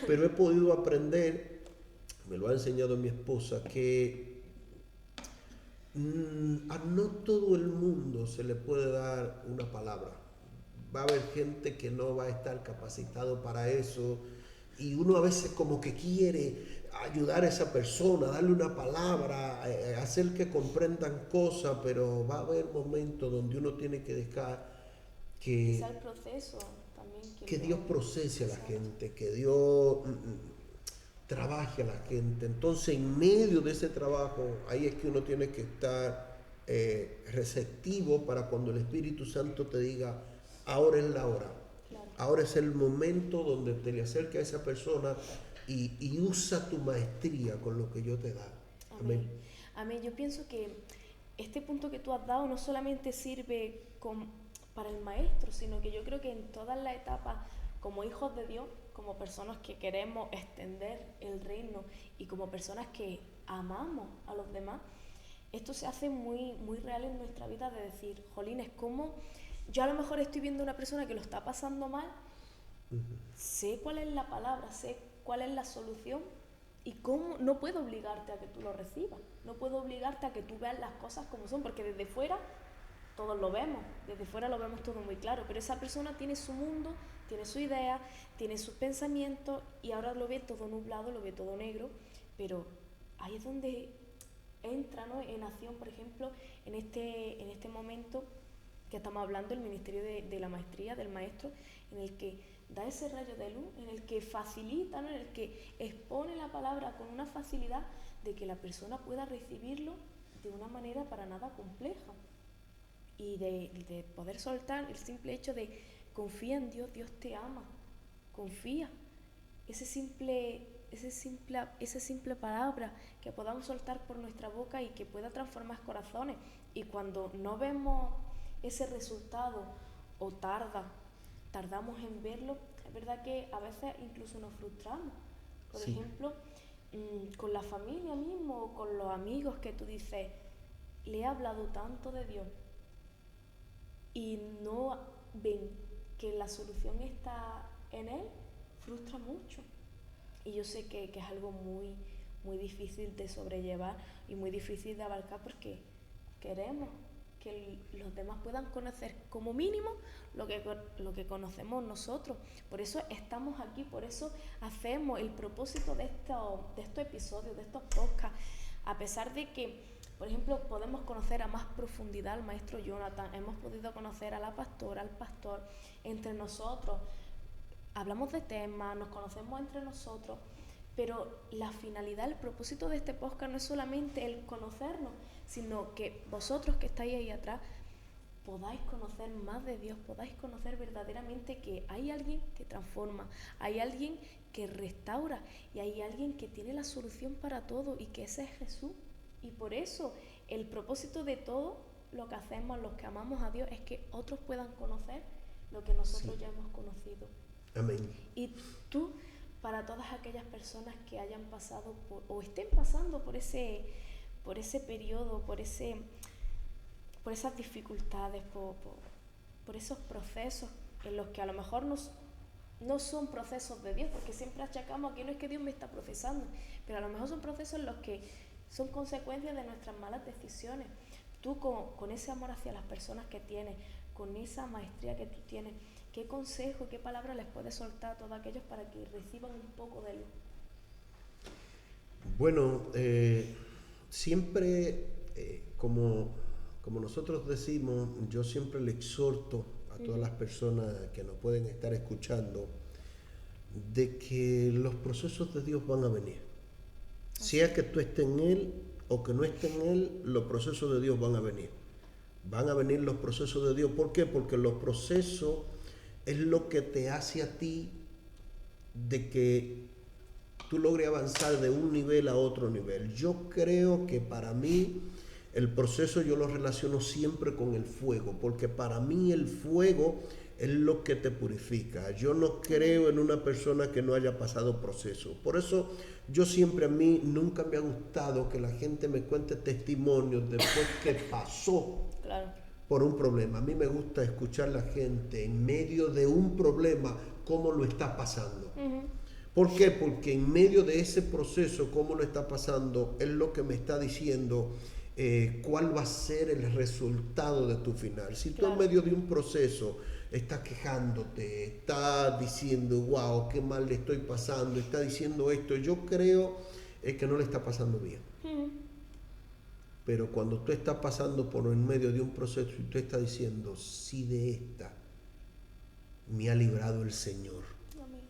pero he podido aprender, me lo ha enseñado mi esposa, que a no todo el mundo se le puede dar una palabra. Va a haber gente que no va a estar capacitado para eso, y uno a veces como que quiere ayudar a esa persona, darle una palabra, hacer que comprendan cosas, pero va a haber momentos donde uno tiene que dejar que, Quizá el proceso también. que Dios procese a la gente, que Dios trabaje a la gente. Entonces, en medio de ese trabajo, ahí es que uno tiene que estar receptivo para cuando el Espíritu Santo te diga, ahora es la hora. Claro. Ahora es el momento donde te le acerca a esa persona y usa tu maestría con lo que yo te da. Amén. Amén. Amén. Yo pienso que este punto que tú has dado no solamente sirve para el maestro, sino que yo creo que en todas las etapas, como hijos de Dios, como personas que queremos extender el reino y como personas que amamos a los demás, esto se hace muy, muy real en nuestra vida de decir, jolines, ¿cómo yo a lo mejor estoy viendo a una persona que lo está pasando mal? Sé cuál es la palabra, sé cuál es la solución y cómo no puedo obligarte a que tú lo recibas, no puedo obligarte a que tú veas las cosas como son, porque desde fuera todos lo vemos, desde fuera lo vemos todo muy claro, pero esa persona tiene su mundo, tiene su idea, tiene sus pensamientos y ahora lo ve todo nublado, lo ve todo negro, pero ahí es donde entra, ¿no?, en acción, por ejemplo, en este momento que estamos hablando, el ministerio de la maestría, del maestro, en el que da ese rayo de luz, en el que facilita, ¿no?, en el que expone la palabra con una facilidad de que la persona pueda recibirlo de una manera para nada compleja y de poder soltar el simple hecho de confía en Dios, Dios te ama, confía. Esa simple palabra que podamos soltar por nuestra boca y que pueda transformar corazones. Y cuando no vemos ese resultado o tardamos en verlo, es verdad que a veces incluso nos frustramos. Por Sí. ejemplo, con la familia mismo o con los amigos que tú dices, le he hablado tanto de Dios y no ven que la solución está en Él, frustra mucho. Y yo sé que es algo muy, muy difícil de sobrellevar y muy difícil de abarcar porque queremos que los demás puedan conocer como mínimo lo que conocemos nosotros. Por eso estamos aquí, por eso hacemos el propósito de estos episodios, de estos podcasts. A pesar de que, por ejemplo, podemos conocer a más profundidad al maestro Jonathan, hemos podido conocer a la pastora, al pastor, entre nosotros. Hablamos de temas, nos conocemos entre nosotros, pero la finalidad, el propósito de este podcast no es solamente el conocernos, sino que vosotros que estáis ahí atrás podáis conocer más de Dios, podáis conocer verdaderamente que hay alguien que transforma, hay alguien que restaura y hay alguien que tiene la solución para todo y que ese es Jesús. Y por eso el propósito de todo lo que hacemos, los que amamos a Dios, es que otros puedan conocer lo que nosotros ya hemos conocido. Amén. Y tú, para todas aquellas personas que hayan pasado o estén pasando por ese periodo, por esas dificultades, por esos procesos en los que a lo mejor no son procesos de Dios, porque siempre achacamos que no es que Dios me está procesando, pero a lo mejor son procesos en los que son consecuencias de nuestras malas decisiones. Tú con ese amor hacia las personas que tienes, con esa maestría que tú tienes, ¿qué consejo, qué palabra les puedes soltar a todos aquellos para que reciban un poco de luz? Bueno, siempre, como nosotros decimos, yo siempre le exhorto a todas las personas que nos pueden estar escuchando de que los procesos de Dios van a venir. Sea que tú estés en Él o que no estés en Él, los procesos de Dios van a venir. Van a venir los procesos de Dios. ¿Por qué? Porque los procesos es lo que te hace a ti de que tú logres avanzar de un nivel a otro nivel. Yo creo que para mí el proceso yo lo relaciono siempre con el fuego, porque para mí el fuego es lo que te purifica. Yo no creo en una persona que no haya pasado proceso. Por eso yo siempre, a mí nunca me ha gustado que la gente me cuente testimonios después que pasó por un problema. A mí me gusta escuchar a la gente en medio de un problema cómo lo está pasando. ¿Por qué? Porque en medio de ese proceso, cómo lo está pasando, es lo que me está diciendo cuál va a ser el resultado de tu final. Si tú en medio de un proceso estás quejándote, estás diciendo, wow, qué mal le estoy pasando, estás diciendo esto, yo creo que no le está pasando bien. Pero cuando tú estás pasando por en medio de un proceso y tú estás diciendo, sí, de esta, me ha librado el Señor. Amén.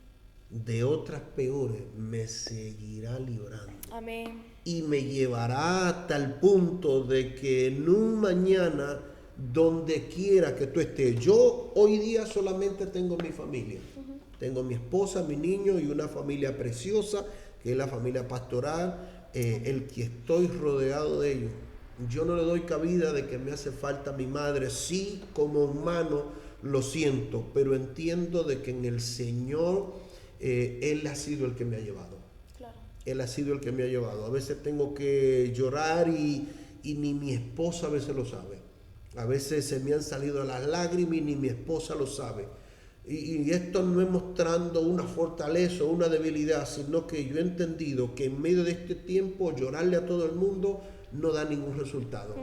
De otras peores me seguirá librando. Amén. Y me llevará hasta el punto de que en un mañana, donde quiera que tú estés, yo hoy día solamente tengo mi familia. Tengo mi esposa, mi niño y una familia preciosa, que es la familia pastoral, el que estoy rodeado de ellos. Yo no le doy cabida de que me hace falta mi madre. Sí, como humano lo siento, pero entiendo de que en el Señor Él ha sido el que me ha llevado. Claro. Él ha sido el que me ha llevado. A veces tengo que llorar y ni mi esposa a veces lo sabe. A veces se me han salido las lágrimas y ni mi esposa lo sabe. Y esto no es mostrando una fortaleza o una debilidad, sino que yo he entendido que en medio de este tiempo llorarle a todo el mundo no da ningún resultado.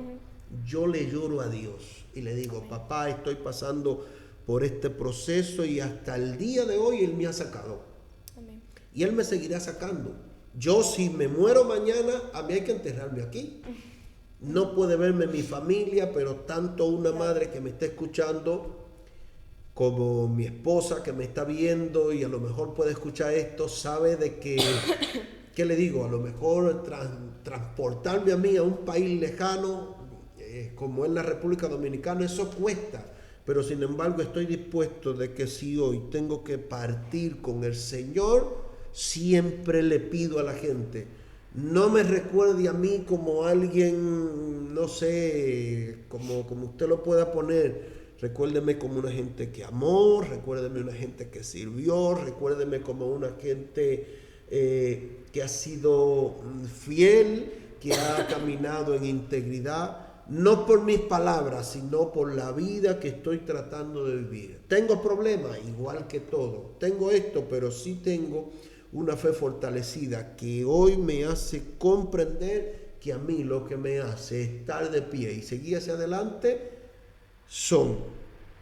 Yo le lloro a Dios y le digo, papá, estoy pasando por este proceso y hasta el día de hoy Él me ha sacado. Amén. Y Él me seguirá sacando. Yo, si me muero mañana, a mí hay que enterrarme aquí. No puede verme mi familia, pero tanto una madre que me está escuchando como mi esposa que me está viendo y a lo mejor puede escuchar esto, sabe de que, ¿qué le digo? A lo mejor transportarme a mí a un país lejano, como es la República Dominicana, eso cuesta. Pero sin embargo estoy dispuesto de que si hoy tengo que partir con el Señor, siempre le pido a la gente, no me recuerde a mí como alguien, no sé, como usted lo pueda poner. Recuérdeme como una gente que amó, recuérdeme una gente que sirvió, recuérdeme como una gente que ha sido fiel, que ha caminado en integridad, no por mis palabras, sino por la vida que estoy tratando de vivir. Tengo problemas, igual que todo. Tengo esto, pero sí tengo una fe fortalecida que hoy me hace comprender que a mí lo que me hace estar de pie y seguir hacia adelante son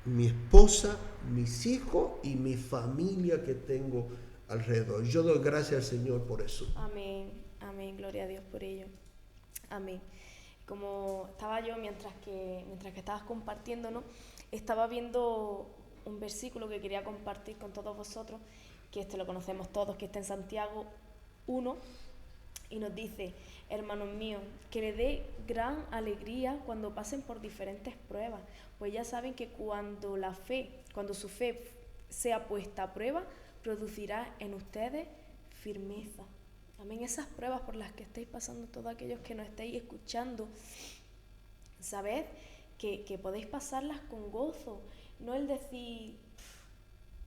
mi esposa, mis hijos y mi familia que tengo alrededor. Yo doy gracias al Señor por eso. Amén, amén, gloria a Dios por ello. Amén. Como estaba yo mientras que estabas compartiendo, ¿no? Estaba viendo un versículo que quería compartir con todos vosotros, que este lo conocemos todos, que está en Santiago 1, y nos dice, hermanos míos, que le dé gran alegría cuando pasen por diferentes pruebas, pues ya saben que cuando su fe sea puesta a prueba, producirá en ustedes firmeza. Amén. Esas pruebas por las que estáis pasando, todos aquellos que nos estáis escuchando, sabed que podéis pasarlas con gozo, no el decir,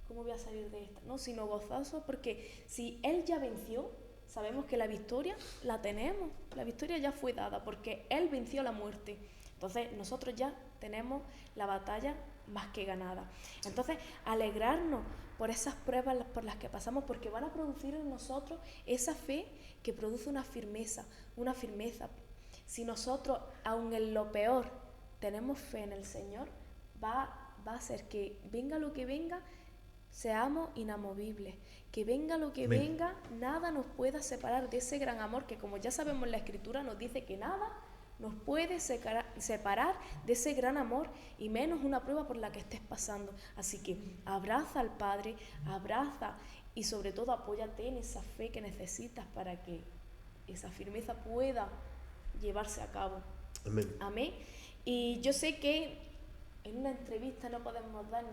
¿cómo voy a salir de esta? No, sino gozoso, porque si Él ya venció, sabemos que la victoria la tenemos, la victoria ya fue dada, porque Él venció la muerte. Entonces nosotros ya tenemos la batalla más que ganada. Entonces, alegrarnos por esas pruebas por las que pasamos, porque van a producir en nosotros esa fe que produce una firmeza. Si nosotros, aun en lo peor, tenemos fe en el Señor, va a hacer que venga lo que venga, seamos inamovibles. Que venga lo que venga, nada nos pueda separar de ese gran amor que, como ya sabemos, la Escritura nos dice que nada nos puede separar de ese gran amor, y menos una prueba por la que estés pasando. Así que abraza al Padre, abraza y sobre todo apóyate en esa fe que necesitas para que esa firmeza pueda llevarse a cabo. Amén. Amén. Y yo sé que en una entrevista no podemos dar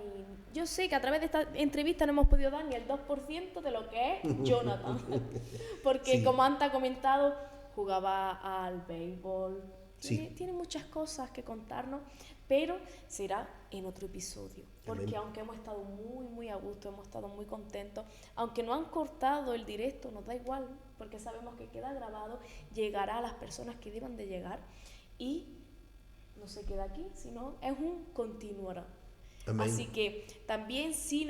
yo sé que a través de esta entrevista no hemos podido dar ni el 2% de lo que es Jonathan. Porque sí, como Anta ha comentado, jugaba al béisbol, tiene muchas cosas que contarnos, pero será en otro episodio. Porque Amén. Aunque hemos estado muy, muy a gusto, hemos estado muy contentos, aunque no han cortado el directo, nos da igual, porque sabemos que queda grabado, llegará a las personas que deban de llegar y no se queda aquí, sino es un continuará. Amén. Así que también si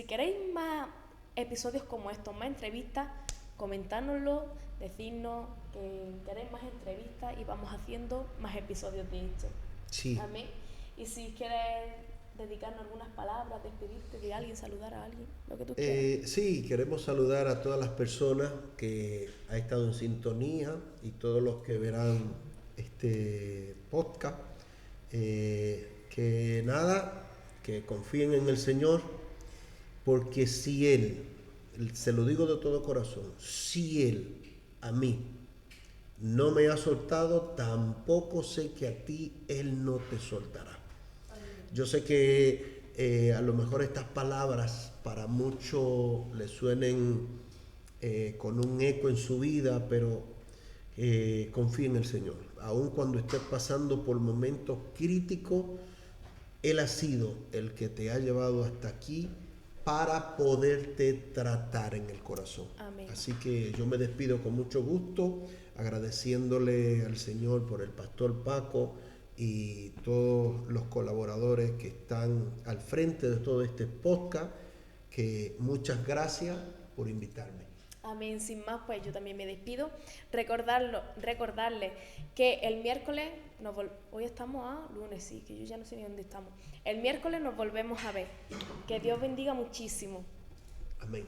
queréis más episodios como estos, más entrevistas, comentárnoslo, decirnos que queréis más entrevistas y vamos haciendo más episodios de esto. Sí. Amén. Y si quieres dedicarnos algunas palabras, despedirte de alguien, saludar a alguien, lo que tú quieras. Sí, queremos saludar a todas las personas que han estado en sintonía y todos los que verán este podcast. Que que confíen en el Señor, porque si Él, se lo digo de todo corazón, si Él a mí no me ha soltado, tampoco sé que a ti Él no te soltará. Yo sé que a lo mejor estas palabras para muchos les suenen con un eco en su vida, pero confía en el Señor. Aun cuando estés pasando por momentos críticos, Él ha sido el que te ha llevado hasta aquí para poderte tratar en el corazón. Amén. Así que yo me despido con mucho gusto, agradeciéndole al Señor por el pastor Paco y todos los colaboradores que están al frente de todo este podcast, que muchas gracias por invitarme. Amén. Sin más, pues yo también me despido. Recordarles que el miércoles, hoy estamos a lunes, sí, que yo ya no sé ni dónde estamos. El miércoles nos volvemos a ver. Que Dios bendiga muchísimo. Amén.